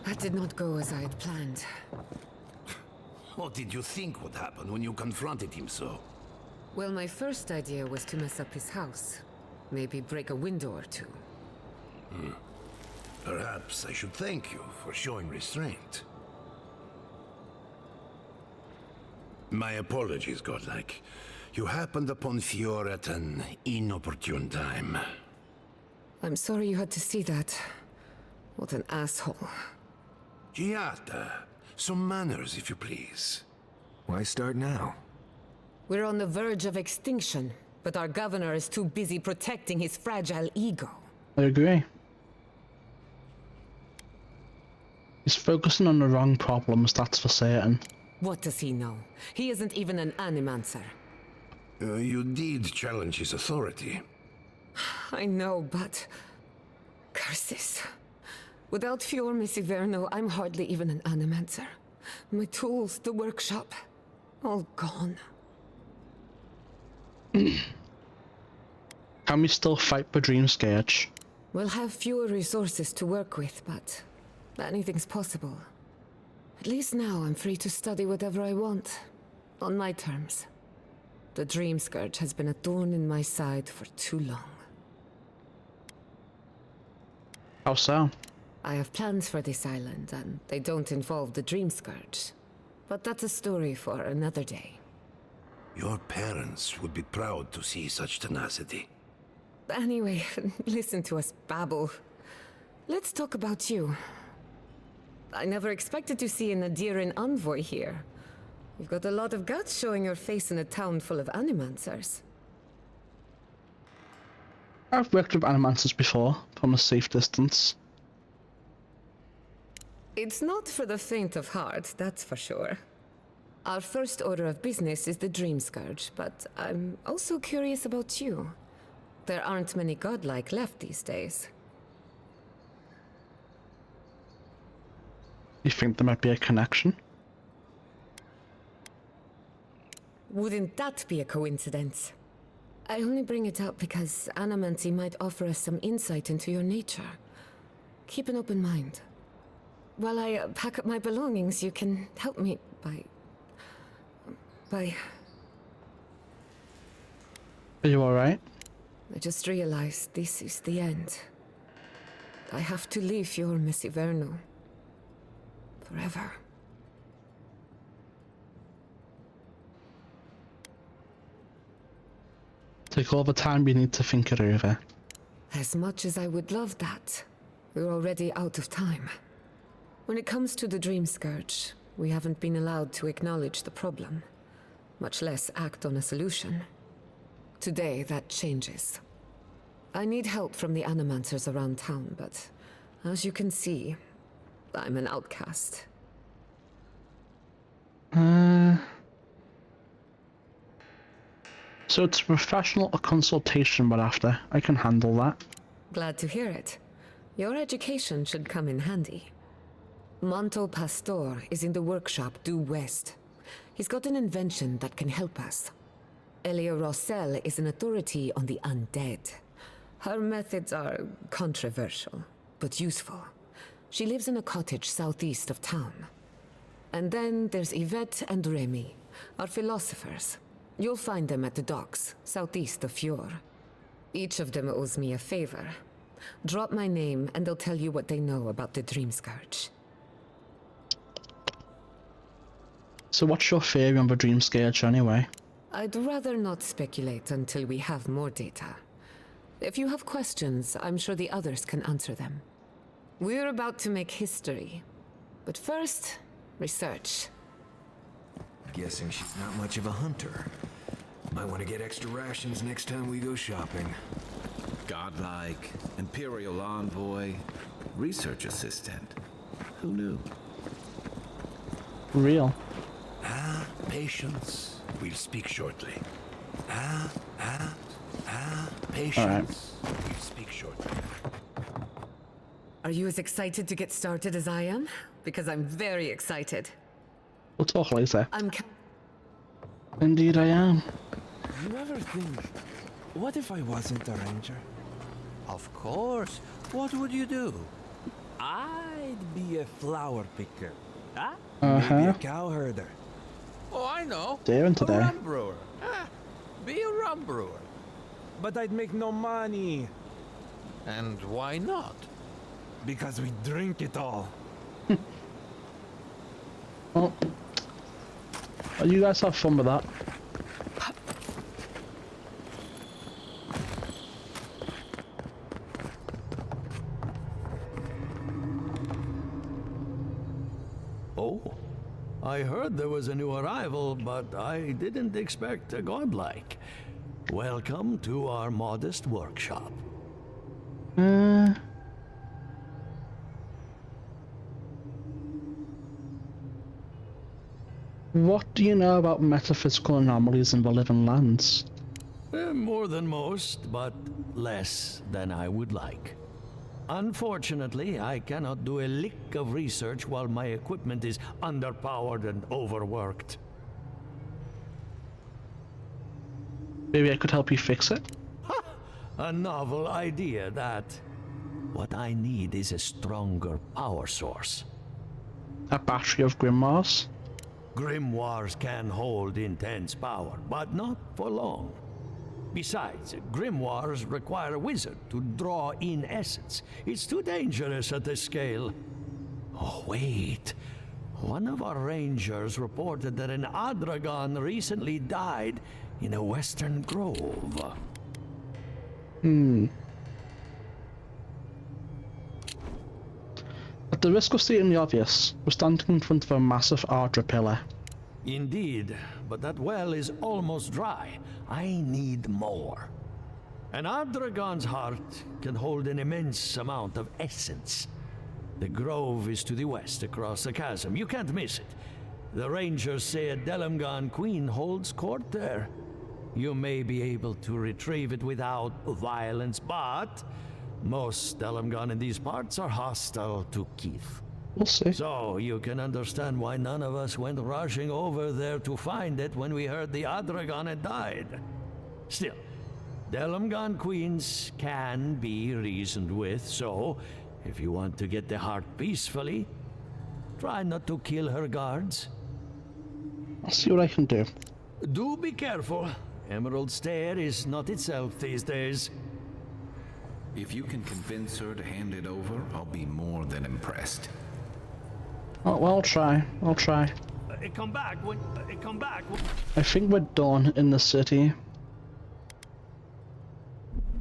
That did not go as I had planned. What did you think would happen when you confronted him so? Well, my first idea was to mess up his house. Maybe break a window or two. Perhaps I should thank you for showing restraint. My apologies, Godlike. You happened upon Fior at an inopportune time. I'm sorry you had to see that. What an asshole. Giatta, some manners, if you please. Why start now? We're on the verge of extinction, but our governor is too busy protecting his fragile ego. I agree. He's focusing on the wrong problems, that's for certain. What does he know? He isn't even an animancer. You did challenge his authority. I know, but... curses. Without Fior Iverno, I'm hardly even an animancer. My tools, the workshop, all gone. Can we still fight for Dream Scourge? We'll have fewer resources to work with, but anything's possible. At least now I'm free to study whatever I want, on my terms. The Dream Scourge has been a thorn in my side for too long. How so? I have plans for this island, and they don't involve the Dream Scourge. But that's a story for another day. Your parents would be proud to see such tenacity. Anyway, listen to us babble. Let's talk about you. I never expected to see an Adiran envoy here. You've got a lot of guts showing your face in a town full of animancers. I've worked with animancers before, from a safe distance. It's not for the faint of heart, that's for sure. Our first order of business is the Dream Scourge, but I'm also curious about you. There aren't many godlike left these days. You think there might be a connection? Wouldn't that be a coincidence? I only bring it up because Animancy might offer us some insight into your nature. Keep an open mind. While I pack up my belongings, you can help me by... Are you alright? I just realized this is the end. I have to leave Fior, Miss Iverno. Forever. Take all the time you need to think it over. As much as I would love that, we're already out of time. When it comes to the Dream Scourge, we haven't been allowed to acknowledge the problem, much less act on a solution. Today, that changes. I need help from the animancers around town, but as you can see, I'm an outcast. So it's professional or consultation we're after. I can handle that. Glad to hear it. Your education should come in handy. Manto Pastor is in the workshop due west. He's got an invention that can help us. Elia Rossell is an authority on the undead. Her methods are controversial, but useful. She lives in a cottage southeast of town. And then there's Yvette and Remy, our philosophers. You'll find them at the docks, southeast of Fior. Each of them owes me a favor. Drop my name and they'll tell you what they know about the Dream Scourge. So what's your theory on the Dream Scourge anyway? I'd rather not speculate until we have more data. If you have questions, I'm sure the others can answer them. We're about to make history. But first, research. Guessing she's not much of a hunter. Might want to get extra rations next time we go shopping. Godlike, Imperial Envoy, Research Assistant. Who knew? Real. Patience. We'll speak shortly. Patience. All right. We'll speak shortly. Are you as excited to get started as I am? Because I'm very excited. We'll talk later. I'm Indeed I am. You ever think, what if I wasn't a ranger? Of course. What would you do? I'd be a flower picker. Huh? Uh-huh. Maybe a cow herder. Oh, I know. Daring today. A rum brewer. Be a rum brewer. But I'd make no money. And why not? Because we drink it all. Well, you guys have fun with that. Oh, I heard there was a new arrival, but I didn't expect a godlike. Welcome to our modest workshop. What do you know about metaphysical anomalies in the living lands? More than most, but less than I would like. Unfortunately, I cannot do a lick of research while my equipment is underpowered and overworked. Maybe I could help you fix it? A novel idea, that. What I need is a stronger power source. a battery of grimoires. Grimoires can hold intense power, but not for long. Besides, grimoires require a wizard to draw in essence. It's too dangerous at this scale. Oh, wait. One of our rangers reported that an Adragon recently died in a western grove. At the risk of stating the obvious, we're standing in front of a massive Ardra pillar. Indeed, but that well is almost dry. I need more. An Adragon's heart can hold an immense amount of essence. The grove is to the west, across the chasm. You can't miss it. The rangers say a Delamgan queen holds court there. You may be able to retrieve it without violence, but most Delamgan in these parts are hostile to Keith. We'll see. So you can understand why none of us went rushing over there to find it when we heard the Adragon had died. Still, Delamgan queens can be reasoned with, so if you want to get the heart peacefully, try not to kill her guards. I'll see what I can do. Do be careful. Emerald Stair is not itself these days. If you can convince her to hand it over, I'll be more than impressed. Oh, well, I'll try. Come back when. I think we're done in the city.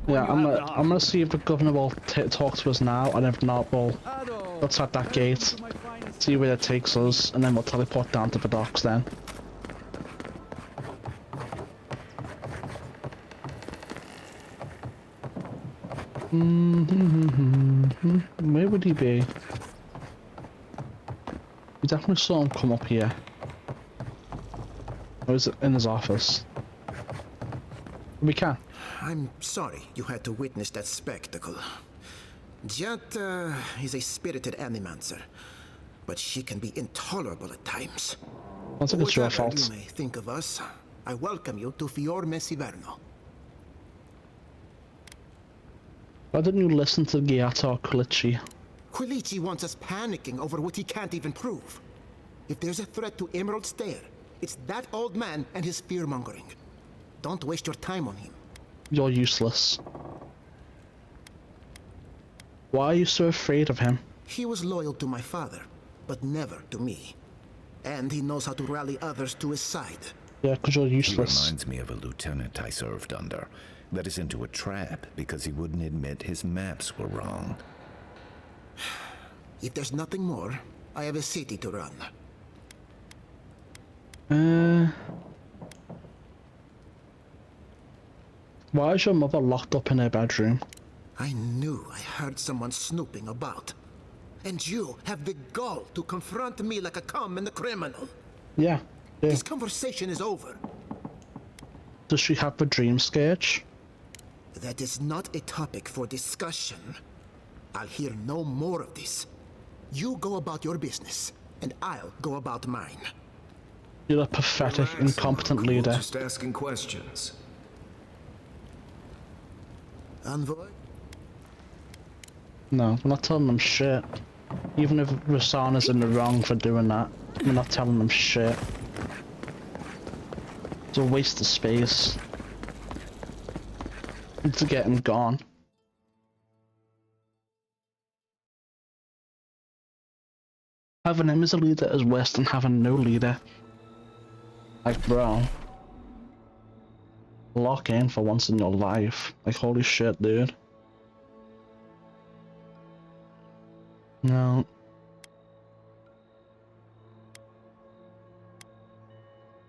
Yeah, I'm gonna see if the governor will talk to us now, and if not, we'll outside that gate, see where it takes us, and then we'll teleport down to the docks then. Where would he be? We definitely saw him come up here. Or is it in his office? We can. I'm sorry you had to witness that spectacle. Giatta is a spirited animancer, but she can be intolerable at times. That's like it's your Whatever fault. you may think of us, I welcome you to Fior Iverno. Why didn't you listen to Giatta or Quilici? Quilici wants us panicking over what he can't even prove. If there's a threat to Emerald Stair, it's that old man and his fear-mongering. Don't waste your time on him. You're useless. Why are you so afraid of him? He was loyal to my father, but never to me. And he knows how to rally others to his side. Yeah, because you're useless. He reminds me of a lieutenant I served under. Led us into a trap because he wouldn't admit his maps were wrong. If there's nothing more, I have a city to run. Why is your mother locked up in her bedroom? I knew I heard someone snooping about. And you have the gall to confront me like a common criminal. Yeah. This conversation is over. Does she have the dream scourge? That is not a topic for discussion. I'll hear no more of this. You go about your business, and I'll go about mine. You're a pathetic, incompetent leader. Just asking questions. Envoy? No, we're not telling them shit. Even if Rasana's in the wrong for doing that, we're not telling them shit. It's a waste of space. To get him gone. Having him as a leader is worse than having no leader. Like, bro. Lock in for once in your life. Like, holy shit, dude. No.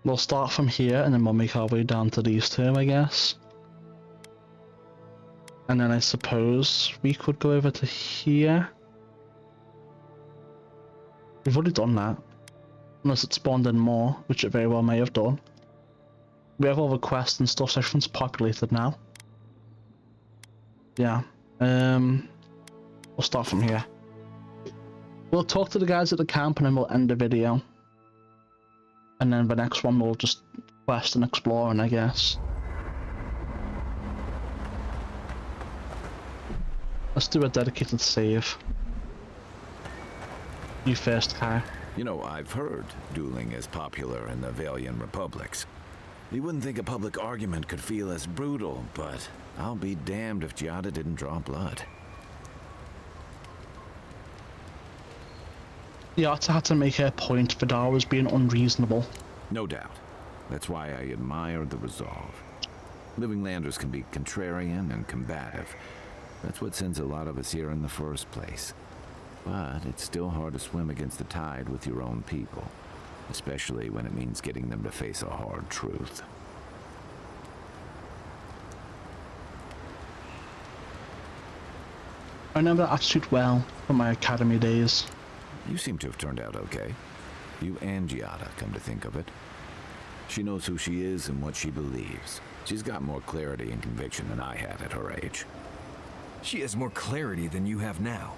We'll start from here and then we'll make our way down to these two, I guess. And then I suppose we could go over to here. We've already done that. Unless it spawned in more, which it very well may have done. We have all the quests and stuff, so everything's populated now. Yeah. We'll start from here. We'll talk to the guys at the camp and then we'll end the video. And then the next one we'll just quest and exploring, I guess. Let's do a dedicated save. You first, Kai. You know, I've heard dueling is popular in the Valian republics. You wouldn't think a public argument could feel as brutal, but I'll be damned if Giada didn't draw blood. The author had to make her point. Vidar was being unreasonable. No doubt. That's why I admire the resolve. Living Landers can be contrarian and combative. That's what sends a lot of us here in the first place. But it's still hard to swim against the tide with your own people, especially when it means getting them to face a hard truth. I remember that attitude well from my academy days. You seem to have turned out okay. You and Giada, come to think of it. She knows who she is and what she believes. She's got more clarity and conviction than I had at her age. She has more clarity than you have now.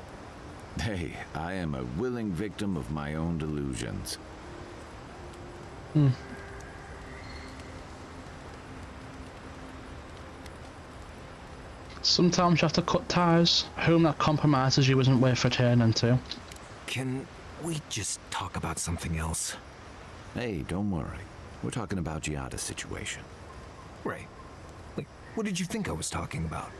Hey, I am a willing victim of my own delusions. Sometimes you have to cut ties. A home that compromises you isn't worth returning to. Can we just talk about something else? Hey, don't worry. We're talking about Giada's situation. Right. Like, what did you think I was talking about?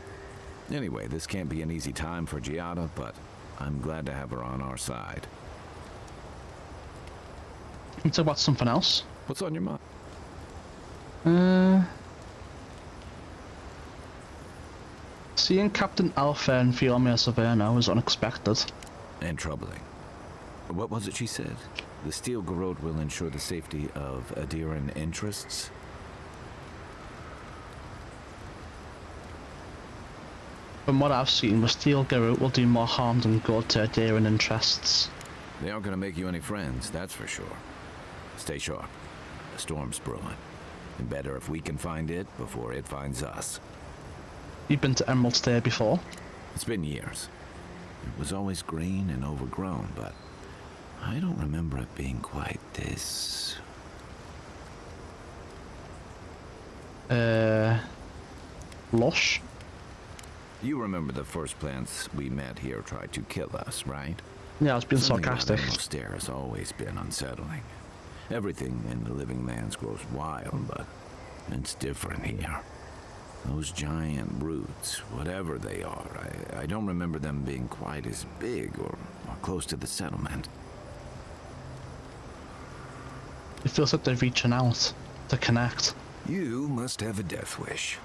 Anyway, this can't be an easy time for Giada, but I'm glad to have her on our side. Can we talk about something else? What's on your mind? Seeing Captain Alpha and Fior Iverno was unexpected. And troubling. What was it she said? The Steel Garrote will ensure the safety of Adiran interests? From what I've seen, the Steel Garrote will do more harm than good to Adiran interests. They aren't going to make you any friends, that's for sure. Stay sharp. The storm's brewing. And better if we can find it before it finds us. You've been to Emerald Stair before? It's been years. It was always green and overgrown, but I don't remember it being quite this... lush? You remember the first plants we met here tried to kill us, right? Yeah, I was being sarcastic. Emerald Stair has always been unsettling. Everything in the living lands grows wild, but it's different here. Those giant roots, whatever they are, I don't remember them being quite as big or close to the settlement. It feels like they're reaching out to connect. You must have a death wish.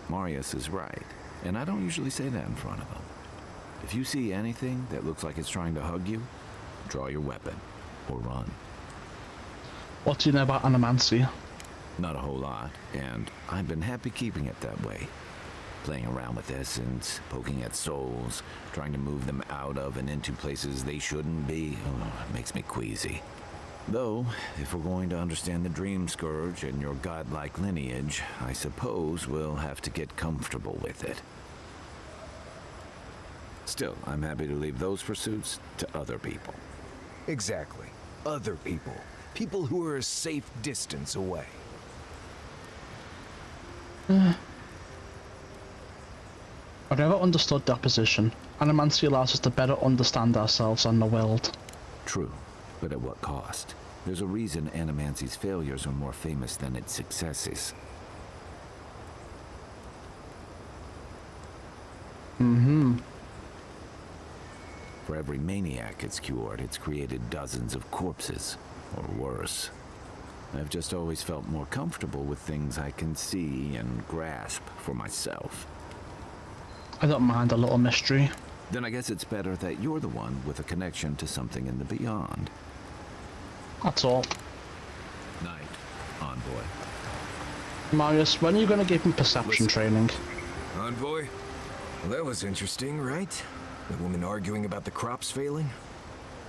Marius is right, and I don't usually say that in front of him. If you see anything that looks like it's trying to hug you, draw your weapon or run. What do you know about animancy? Not a whole lot, and I've been happy keeping it that way. Playing around with essence, poking at souls, trying to move them out of and into places they shouldn't be, it makes me queasy. Though, if we're going to understand the Dream Scourge and your godlike lineage, I suppose we'll have to get comfortable with it. Still, I'm happy to leave those pursuits to other people. Exactly. Other people. People who are a safe distance away. I never understood that position. Animancy allows us to better understand ourselves and the world. True, but at what cost? There's a reason Animancy's failures are more famous than its successes. For every maniac it's cured, it's created dozens of corpses, or worse. I've just always felt more comfortable with things I can see and grasp for myself. I don't mind a little mystery. Then I guess it's better that you're the one with a connection to something in the beyond. That's all. Night, Envoy. Marius, when are you going to give him perception training? Envoy? Well, that was interesting, right? The woman arguing about the crops failing?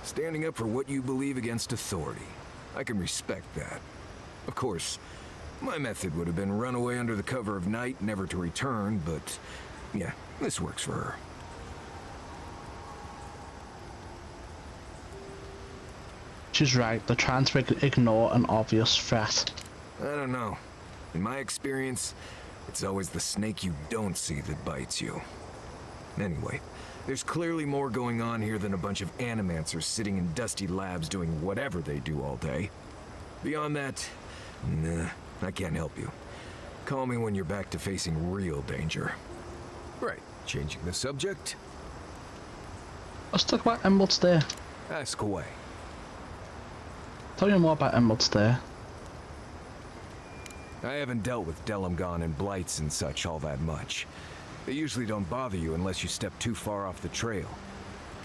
Standing up for what you believe against authority. I can respect that. Of course, my method would have been run away under the cover of night, never to return, but yeah, this works for her. She's right, they're trying to ignore an obvious threat. I don't know. In my experience, it's always the snake you don't see that bites you. Anyway, There's clearly more going on here than a bunch of animancers sitting in dusty labs doing whatever they do all day. Beyond that, nah, I can't help you. Call me when you're back to facing real danger. Right, changing the subject. Let's talk about Emerald Stair. Ask away. Tell me more about Emerald Stair. I haven't dealt with Delimgon and blights and such all that much. They usually don't bother you unless you step too far off the trail.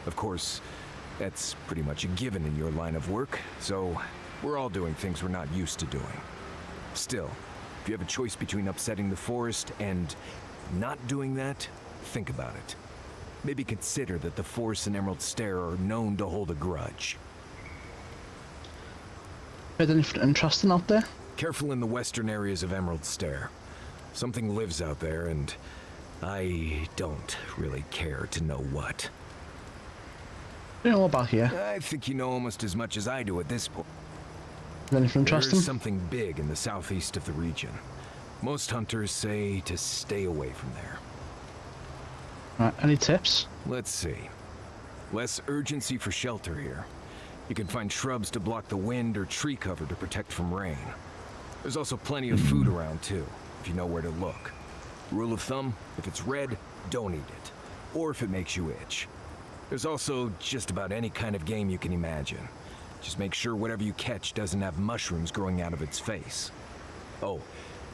Of course, that's pretty much a given in your line of work, so we're all doing things we're not used to doing. Still, if you have a choice between upsetting the forest and not doing that, think about it. Maybe consider that the forest and Emerald Stair are known to hold a grudge. Heard anything interesting out there? Careful in the western areas of Emerald Stair. Something lives out there, and I don't really care to know what. You know about here? I think you know almost as much as I do at this point. Anything interesting? There's something big in the southeast of the region. Most hunters say to stay away from there. Right, any tips? Let's see. Less urgency for shelter here. You can find shrubs to block the wind or tree cover to protect from rain. There's also plenty of food around too, if you know where to look. Rule of thumb, if it's red, don't eat it. Or if it makes you itch. There's also just about any kind of game you can imagine. Just make sure whatever you catch doesn't have mushrooms growing out of its face. Oh,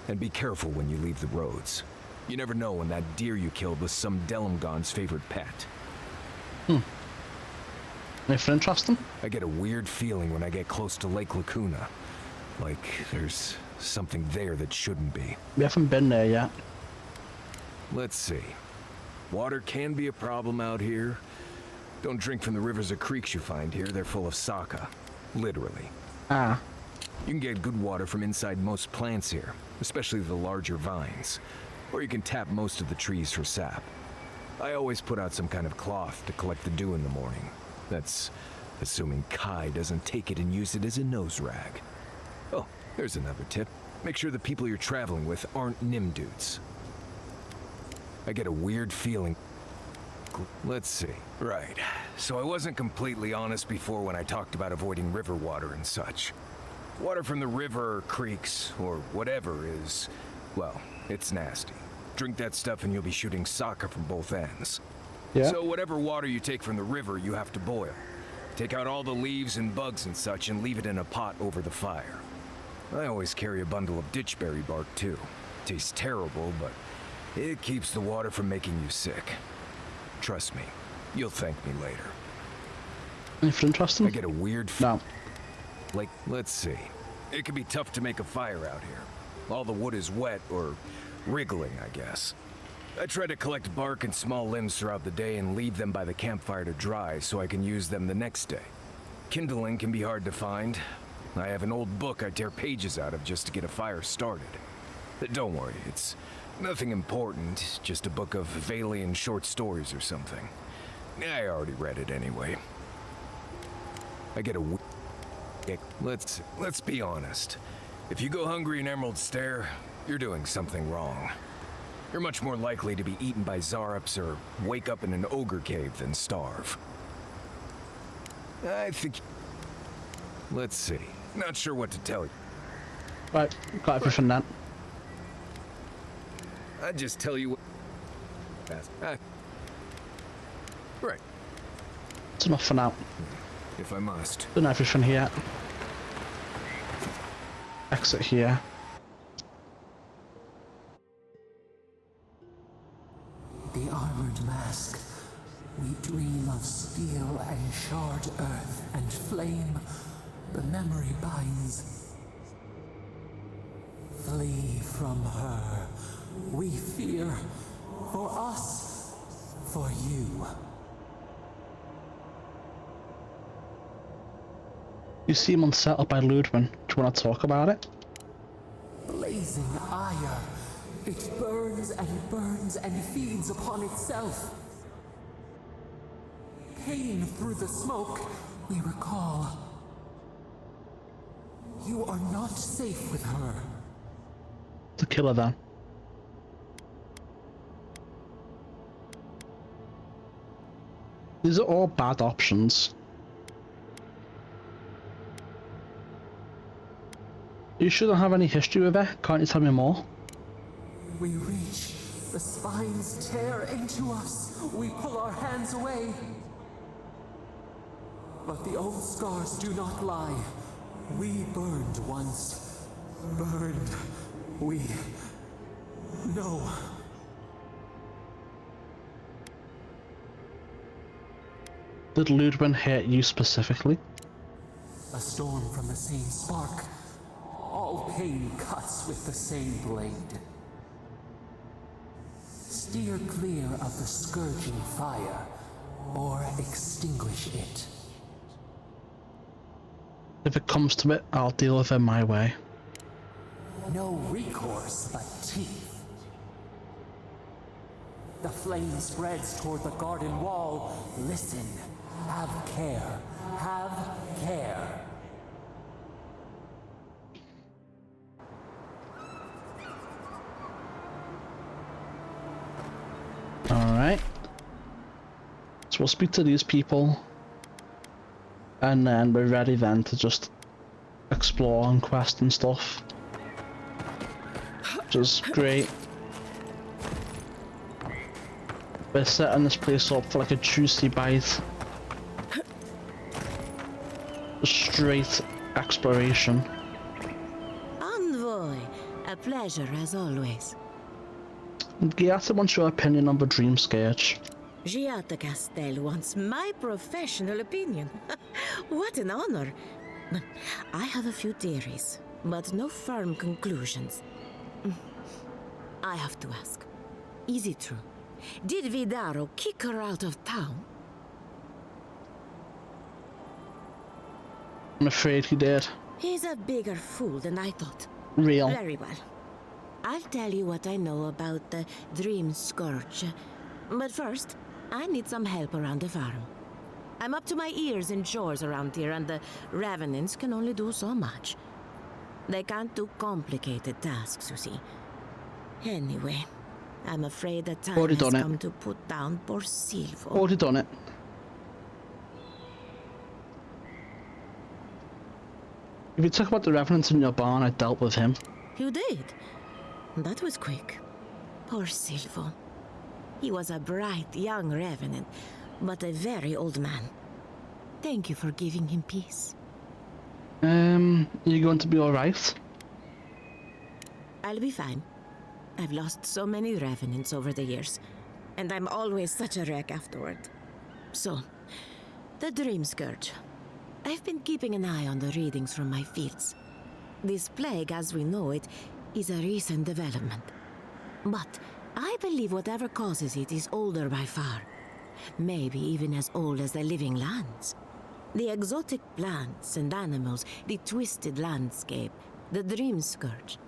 and be careful when you leave the roads. You never know when that deer you killed was some Delimgon's favorite pet. Anything interesting? I get a weird feeling when I get close to Lake Lacuna. Like there's something there that shouldn't be. We haven't been there yet. Let's see. Water can be a problem out here. Don't drink from the rivers or creeks you find here. They're full of saka. Literally. Ah. You can get good water from inside most plants here, especially the larger vines. Or you can tap most of the trees for sap. I always put out some kind of cloth to collect the dew in the morning. That's assuming Kai doesn't take it and use it as a nose rag. Oh, there's another tip. Make sure the people you're traveling with aren't Nim dudes. I get a weird feeling. Let's see. Right. So I wasn't completely honest before when I talked about avoiding river water and such. Water from the river or creeks or whatever is, well, it's nasty. Drink that stuff and you'll be shooting soccer from both ends. Yeah. So whatever water you take from the river, you have to boil. Take out all the leaves and bugs and such and leave it in a pot over the fire. I always carry a bundle of ditchberry bark too. Tastes terrible, but it keeps the water from making you sick. Trust me, you'll thank me later. Anything interesting? I get a weird No. Like, let's see. It can be tough to make a fire out here. All the wood is wet, or wriggling, I guess. I try to collect bark and small limbs throughout the day and leave them by the campfire to dry so I can use them the next day. Kindling can be hard to find. I have an old book I tear pages out of just to get a fire started. But don't worry, it's nothing important, just a book of Valian short stories or something. I already read it anyway. I get a Let's be honest. If you go hungry in Emerald Stair, you're doing something wrong. You're much more likely to be eaten by Zarups or wake up in an ogre cave than starve. I think... Let's see. Not sure what to tell you. Right, got everything then. I'd just tell you what... Right. It's enough for now. If I must. Done everything here. Exit here. The armored mask. We dream of steel and shard earth and flame. The memory binds. Flee from her. We fear. For us. For you. You seem unsettled by Ludwig. Do you want to talk about it? Blazing ire. It burns and feeds upon itself. Pain through the smoke, we recall. You are not safe with her. To kill her then. These are all bad options. You shouldn't have any history with it. Can't you tell me more? We reach. The spines tear into us. We pull our hands away. But the old scars do not lie. We burned once. Burned. We know. Did Ludwig hurt you specifically? A storm from the same spark. All pain cuts with the same blade. Steer clear of the scourging fire, or extinguish it. If it comes to it, I'll deal with it my way. No recourse but teeth. The flame spreads toward the garden wall. Listen. Have care. Have care. Alright. So we'll speak to these people. And then we're ready then to just explore and quest and stuff. Which is great. We're setting this place up for like a juicy bite. Straight exploration. Envoy, a pleasure as always. Giata wants your opinion on the Dream Scourge. Giata Castel wants my professional opinion. What an honor. I have a few theories, but no firm conclusions. I have to ask, is it true? Did Vidaro kick her out of town? I'm afraid he did. He's a bigger fool than I thought. Real. Very well. I'll tell you what I know about the Dream Scourge. But first, I need some help around the farm. I'm up to my ears in chores around here, and the Revenants can only do so much. They can't do complicated tasks, you see. Anyway, I'm afraid the time has come to put down poor Silvo. Already done it. If you talk about the Revenants in your barn, I dealt with him. You did? That was quick. Poor Silvo. He was a bright young Revenant, but a very old man. Thank you for giving him peace. You going to be alright? I'll be fine. I've lost so many Revenants over the years, and I'm always such a wreck afterward. So, the Dream Scourge. I've been keeping an eye on the readings from my fields. This plague, as we know it, is a recent development. But I believe whatever causes it is older by far. Maybe even as old as the living lands. The exotic plants and animals, the twisted landscape, the Dream Scourge.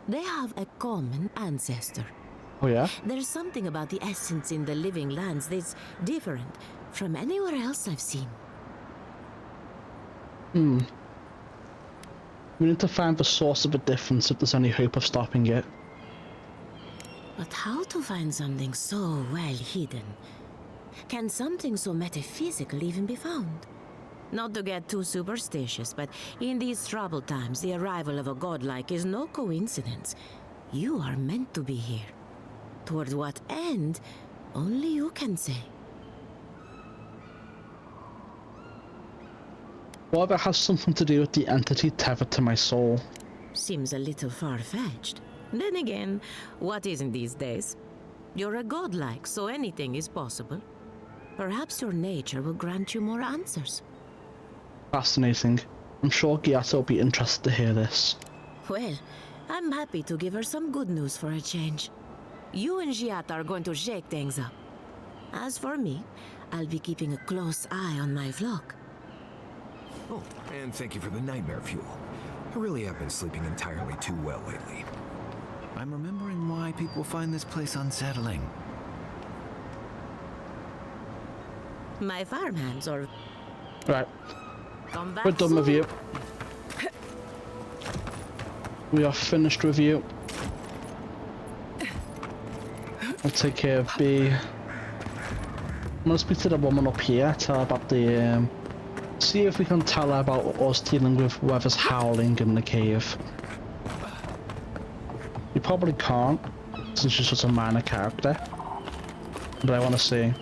They have a common ancestor. Oh yeah? There's something about the essence in the living lands that's different from anywhere else I've seen. We need to find the source of the difference if there's any hope of stopping it. But how to find something so well hidden? Can something so metaphysical even be found? Not to get too superstitious, but in these troubled times, the arrival of a godlike is no coincidence. You are meant to be here. Toward what end, only you can say. What if it has something to do with the entity tethered to my soul? Seems a little far-fetched. Then again, what isn't these days? You're a godlike, so anything is possible. Perhaps your nature will grant you more answers. Fascinating. I'm sure Giata will be interested to hear this. Well, I'm happy to give her some good news for a change. You and Giata are going to shake things up. As for me, I'll be keeping a close eye on my flock. Oh, and thank you for the nightmare fuel. I really have been sleeping entirely too well lately. I'm remembering why people find this place unsettling. My farmhands are... Right. Come back We're done with you. We are finished with you. I'll take care of B. I'm gonna speak to the woman up here, tell her about the, see if we can tell her about us dealing with whoever's howling in the cave. You probably can't, since she's just a minor character. But I wanna see.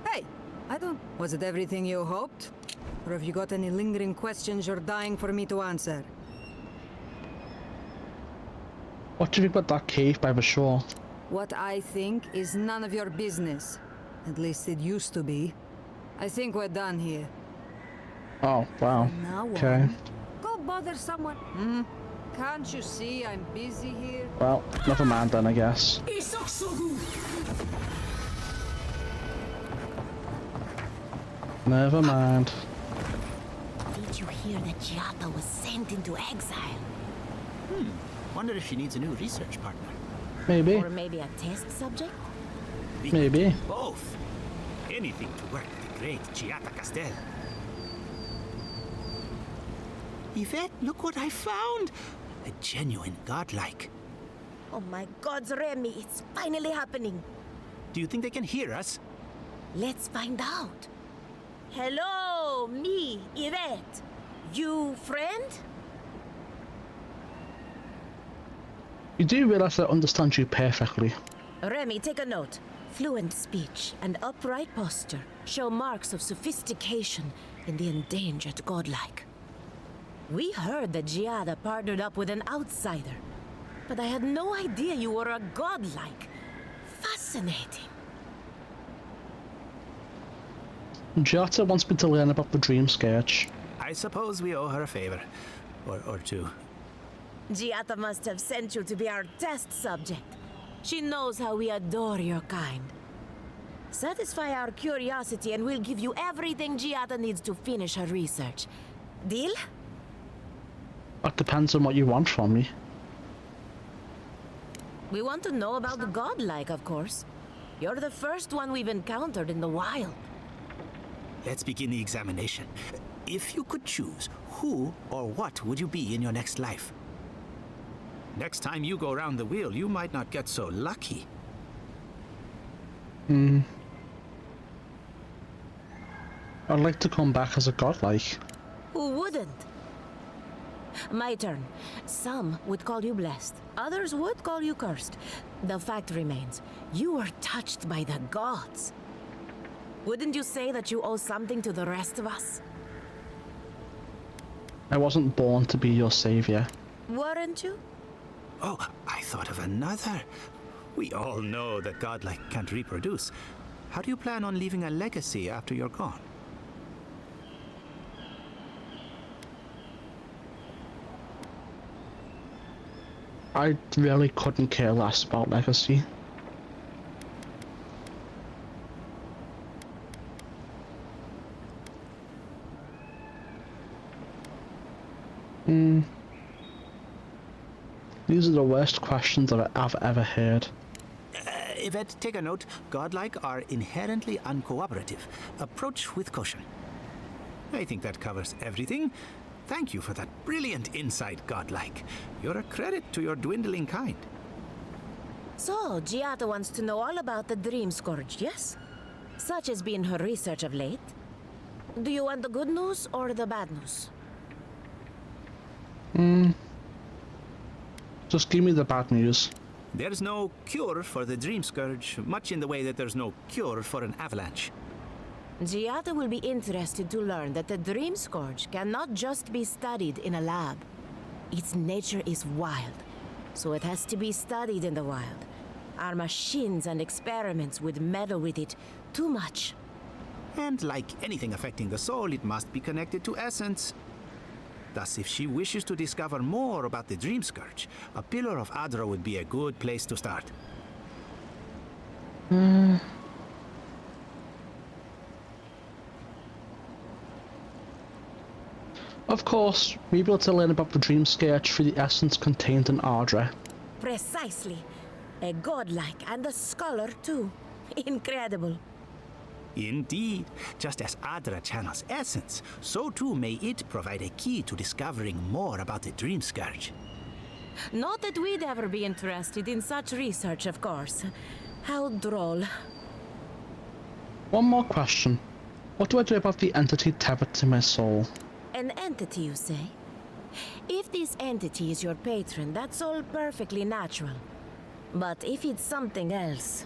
Hey, I don't... Was it everything you hoped? Or have you got any lingering questions you're dying for me to answer? What do you think about that cave by the shore? What I think is none of your business. At least it used to be. I think we're done here. Oh, wow. From now Okay. on, go bother someone. Can't you see I'm busy here? Well, never mind then, I guess. Never mind. Did you hear that Giada was sent into exile? Wonder if she needs a new research partner. Maybe. Or maybe a test subject? Maybe. Both. Anything to work with the great Giata Castel. Yvette, look what I found! A genuine godlike. Oh my God, Remy, it's finally happening. Do you think they can hear us? Let's find out. Hello, me, Yvette. You friend? You do realize I understand you perfectly. Remy, take a note. Fluent speech and upright posture show marks of sophistication in the endangered godlike. We heard that Giada partnered up with an outsider, but I had no idea you were a godlike. Fascinating. Giata wants me to learn about the dream scourge. I suppose we owe her a favor. Or two. Giata must have sent you to be our test subject. She knows how we adore your kind. Satisfy our curiosity and we'll give you everything Giata needs to finish her research. Deal? That depends on what you want from me. We want to know about the godlike, of course. You're the first one we've encountered in the wild. Let's begin the examination. If you could choose, who or what would you be in your next life? Next time you go around the wheel, you might not get so lucky. I'd like to come back as a godlike. Who wouldn't? My turn. Some would call you blessed. Others would call you cursed. The fact remains, you were touched by the gods. Wouldn't you say that you owe something to the rest of us? I wasn't born to be your savior. Weren't you? Oh, I thought of another. We all know that godlike can't reproduce. How do you plan on leaving a legacy after you're gone? I really couldn't care less about legacy. These are the worst questions that I've ever heard. Yvette, take a note. Godlike are inherently uncooperative. Approach with caution. I think that covers everything. Thank you for that brilliant insight, godlike. You're a credit to your dwindling kind. So, Giata wants to know all about the Dream Scourge, yes? Such has been her research of late. Do you want the good news or the bad news? Just give me the bad news. There's no cure for the Dream Scourge, much in the way that there's no cure for an avalanche. Giata will be interested to learn that the Dream Scourge cannot just be studied in a lab. Its nature is wild, so it has to be studied in the wild. Our machines and experiments would meddle with it too much. And like anything affecting the soul, it must be connected to essence. Thus, if she wishes to discover more about the Dream Scourge, a Pillar of Adra would be a good place to start. Of course, we'll be able to learn about the Dream Scourge through the essence contained in Adra. Precisely. A godlike and a scholar, too. Incredible. Indeed. Just as Adra channels essence, so too may it provide a key to discovering more about the Dream Scourge. Not that we'd ever be interested in such research, of course. How droll. One more question. What do I do about the entity tethered to my soul? An entity, you say? If this entity is your patron, that's all perfectly natural. But if it's something else,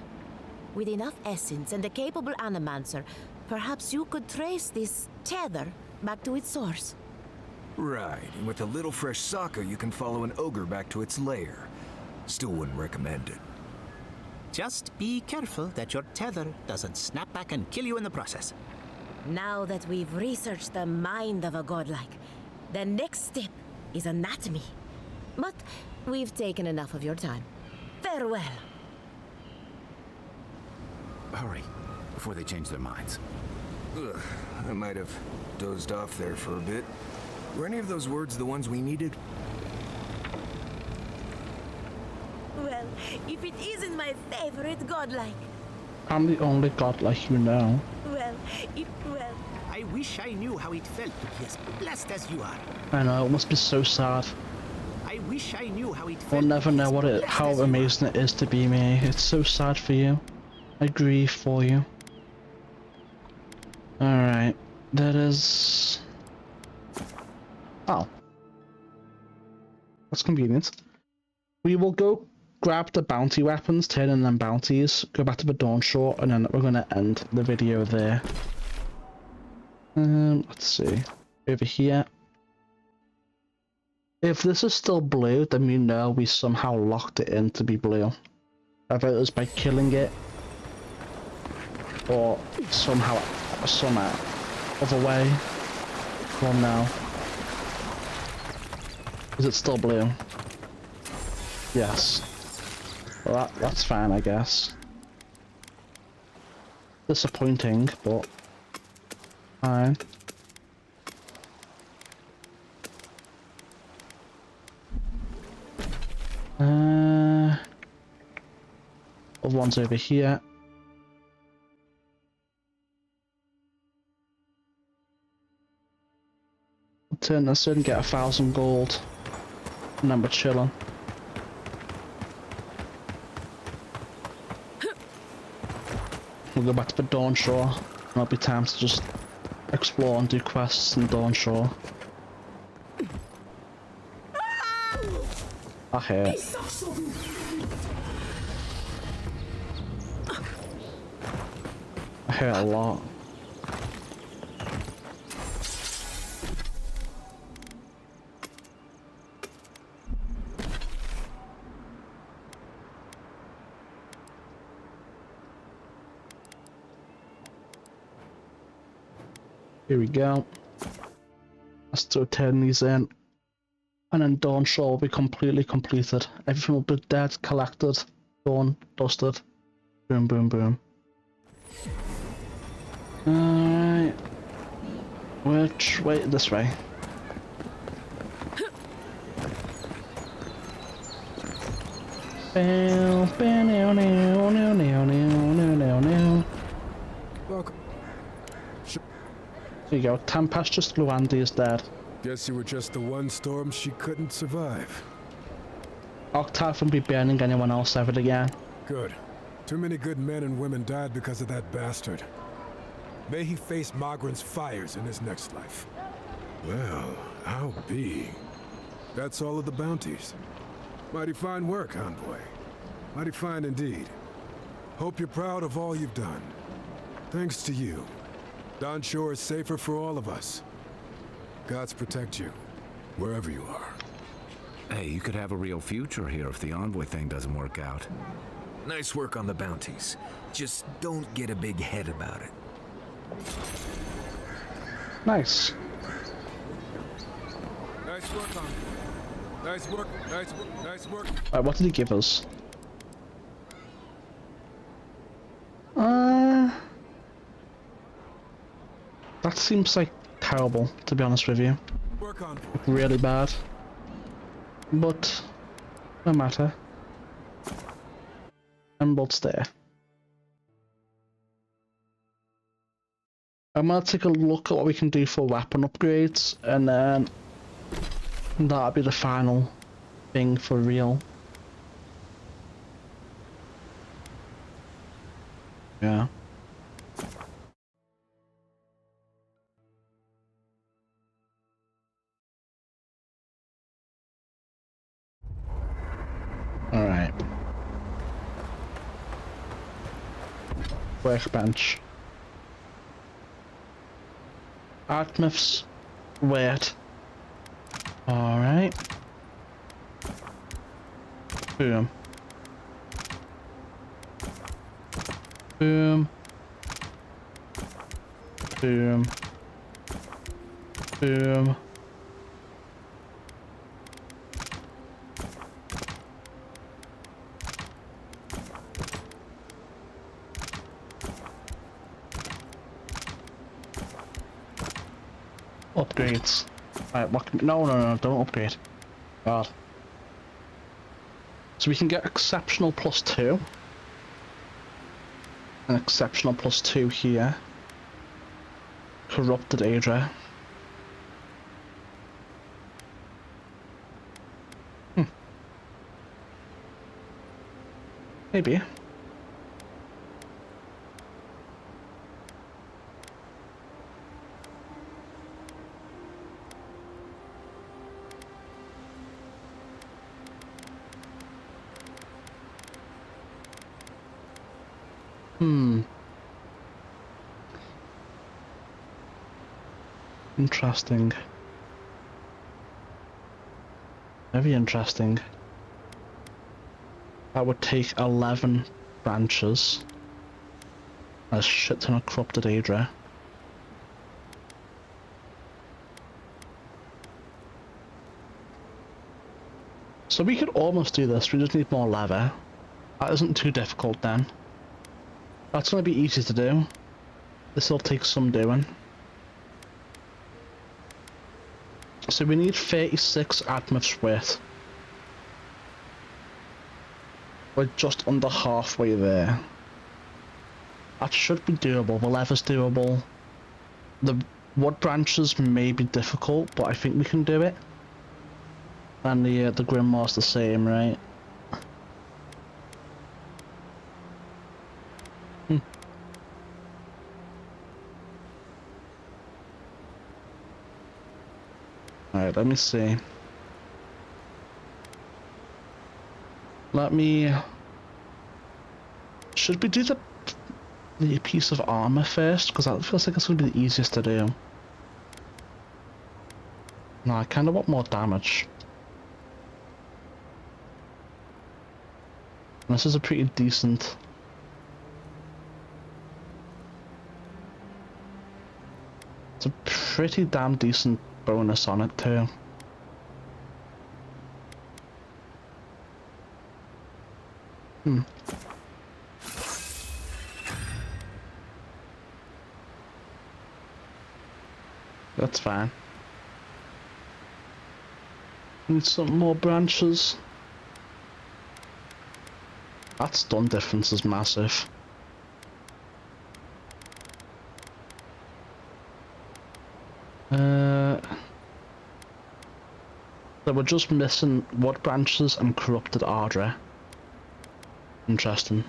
with enough essence and a capable animancer, perhaps you could trace this tether back to its source. Right, and with a little fresh soccer, you can follow an ogre back to its lair. Still wouldn't recommend it. Just be careful that your tether doesn't snap back and kill you in the process. Now that we've researched the mind of a godlike, the next step is anatomy. But we've taken enough of your time. Farewell. Hurry, before they change their minds. Ugh, I might have dozed off there for a bit. Were any of those words the ones we needed? Well, if it isn't my favorite godlike. I'm the only godlike you know. Well, I wish I knew how it felt to be as blessed as you are. I know, it must be so sad. I wish I knew how it felt. We'll never know how amazing it is to be me. It's so sad for you. I grieve for you. Alright, that is... Oh. That's convenient. We will go grab the bounty weapons, turn in them bounties, go back to the Dawn Shore, and then we're going to end the video there. Let's see. Over here. If this is still blue, then we know we somehow locked it in to be blue. Whether it was by killing it, or some other way. Well, no. Is it still blue? Yes. Well, that's fine, I guess. Disappointing, but fine. Other one's over here. Turn this in, get 1,000 gold, and then we're chilling. We'll go back to the Dawn Shore. It'll be time to just explore and do quests in Dawn Shore. I hear it. I hear it a lot. Here we go. Let's throw 10 these in. And then Dawn Shore will be completely completed. Everything will be dead, collected, done, dusted. Boom, boom, boom. Alright. Which way? This way. Welcome. There you go. Tempestuous Luandi is dead. Guess you were just the one storm she couldn't survive. Octave won't be burning anyone else ever again. Good. Too many good men and women died because of that bastard. May he face Magran's fires in his next life. Well, I'll be. That's all of the bounties. Mighty fine work, Envoy. Mighty fine indeed. Hope you're proud of all you've done. Thanks to you, Dawn Shore is safer for all of us. Gods protect you, wherever you are. Hey, you could have a real future here if the Envoy thing doesn't work out. Nice work on the bounties. Just don't get a big head about it. Nice. Nice work, Envoy. Nice work, nice work, nice work. Alright, what did he give us? That seems like terrible, to be honest with you. Work on. Really bad. But no matter. Emeralds there. I'm gonna take a look at what we can do for weapon upgrades, and then that'll be the final thing for real. Yeah. All right. Workbench. Artmouths. Wait. All right. Boom. Boom. Boom. Boom. Upgrades. Right, no, don't upgrade. God. So we can get exceptional +2. An exceptional +2 here. Corrupted Adra. Maybe. Interesting. Very interesting. That would take 11 branches. A shit ton of corrupted Adra. So we could almost do this, we just need more leather. That isn't too difficult then. That's going to be easy to do. This will take some doing. So we need 36 Admith's worth. We're just under halfway there. That should be doable. The leather's doable. The wood branches may be difficult, but I think we can do it. And the Grimoire's the same, right? Alright, let me see. Should we do the piece of armor first? Because that feels like it's going to be the easiest to do. No, I kind of want more damage. And this is a pretty decent... It's a pretty damn decent bonus on it too. That's fine. Need some more branches. That stun difference is massive. So we're just missing wood branches and corrupted Ardra. Interesting.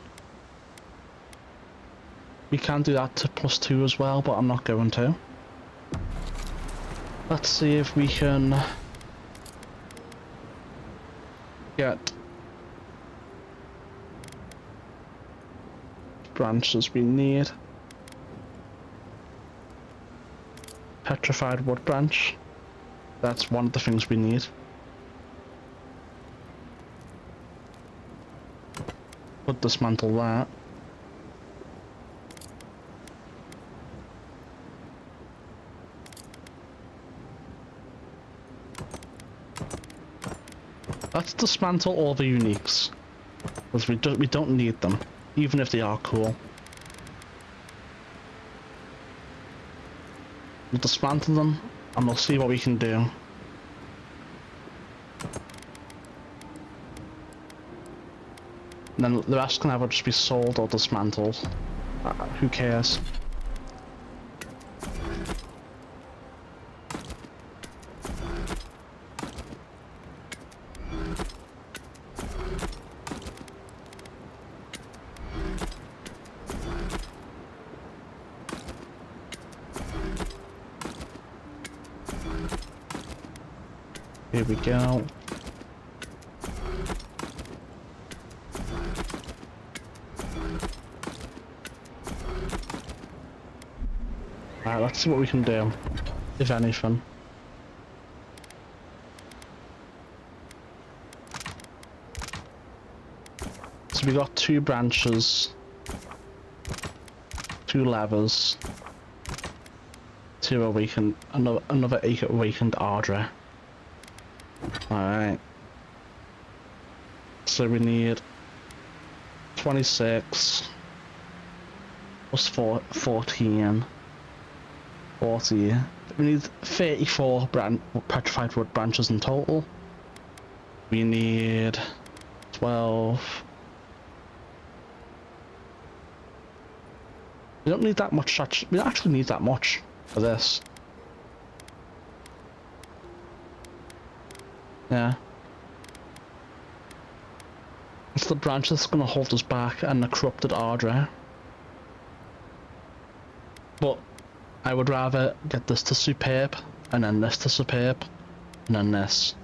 We can do that to +2 as well, but I'm not going to. Let's see if we can get branches we need. Petrified wood branch. That's one of the things we need. Would dismantle that. Let's dismantle all the uniques, because we don't need them, even if they are cool. We'll dismantle them, and we'll see what we can do. And then the rest can either just be sold or dismantled. Who cares? Here we go. Alright, let's see what we can do, if anything. So we got 2 branches, 2 levers, 2 awakened, another 8 awakened Ardra. Alright. So we need 26 plus 14. 40. We need 34 petrified wood branches in total. We need 12. We don't need that much. We don't actually need that much for this. Yeah. It's the branch that's going to hold us back and the corrupted Ardra. But I would rather get this to superb, and then this to superb, and then this.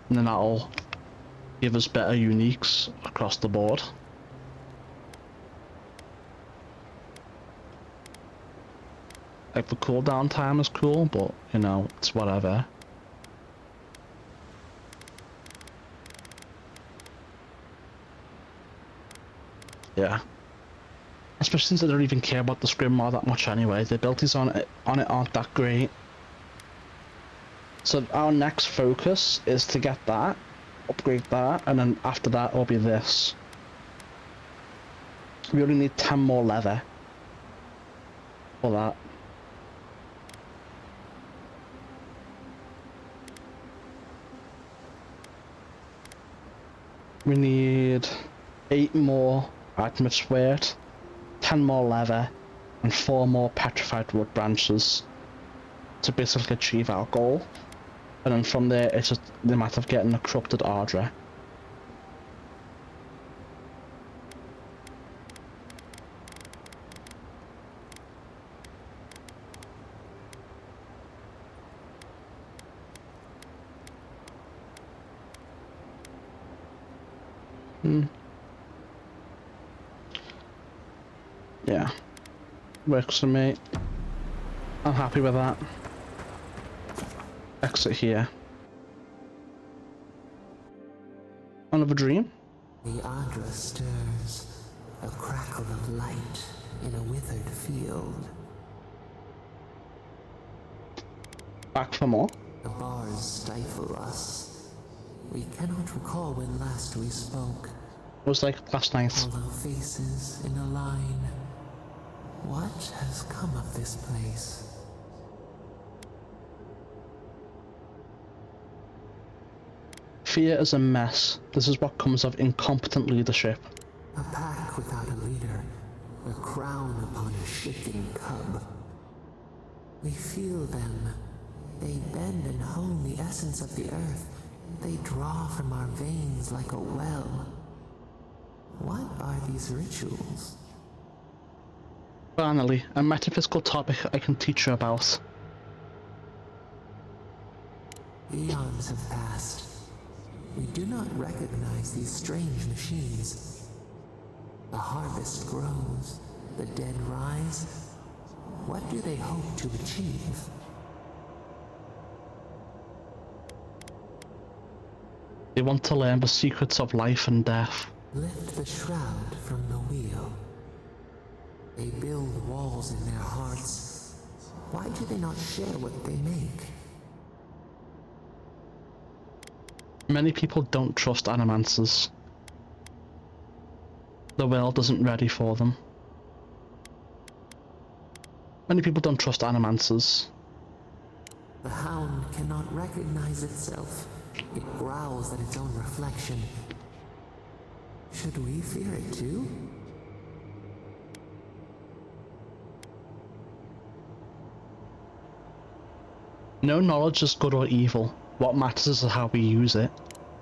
And then that'll give us better uniques across the board. Like the cooldown time is cool, but you know, it's whatever. Yeah. Especially since I don't even care about the Scrimmaw that much anyway. The abilities on it aren't that great. So our next focus is to get that, upgrade that, and then after that will be this. We only need 10 more leather for that. We need 8 more Admit's weight, 10 more leather, and 4 more petrified wood branches to basically achieve our goal. And then from there, it's just the matter of getting a corrupted Ardra. Yeah, works for me. I'm happy with that. Exit here. Another dream? The Ardra stirs, a crackle of light in a withered field. Back for more? The bars stifle us. We cannot recall when last we spoke. It was like last night. Hollow faces in a line. What has come of this place? Fear is a mess. This is what comes of incompetent leadership. A pack without a leader, a crown upon a shaking cub. We feel them. They bend and hone the essence of the earth. They draw from our veins like a well. What are these rituals? Finally, a metaphysical topic I can teach you about. Eons have passed. We do not recognize these strange machines. The harvest grows, the dead rise. What do they hope to achieve? They want to learn the secrets of life and death. Lift the shroud from the wheel. They build walls in their hearts. Why do they not share what they make? Many people don't trust animancers. The world isn't ready for them. Many people don't trust animancers. The hound cannot recognize itself. It growls at its own reflection. Should we fear it too? No knowledge is good or evil. What matters is how we use it.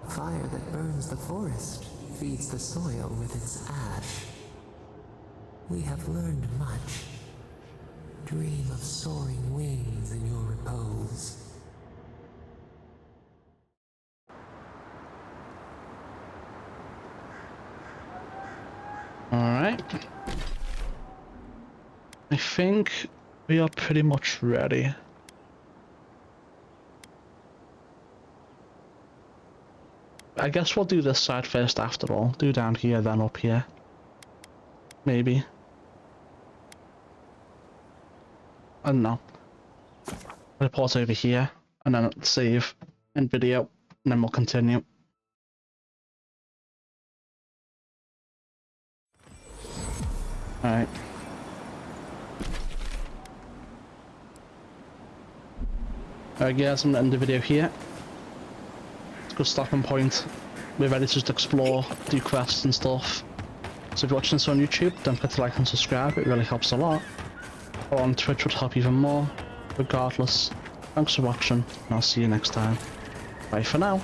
Fire that burns the forest feeds the soil with its ash. We have learned much. Dream of soaring wings in your repose. Alright. I think we are pretty much ready. I guess we'll do this side first after all. Do down here, then up here. Maybe. I don't know. I'll pause over here, and then save in video, and then we'll continue. Alright. Alright guys, I'm gonna end the video here. It's a good stopping point. We're ready to just explore, do quests and stuff. So if you're watching this on YouTube, don't forget to like and subscribe, it really helps a lot. Or on Twitch would help even more. Regardless, thanks for watching, and I'll see you next time. Bye for now.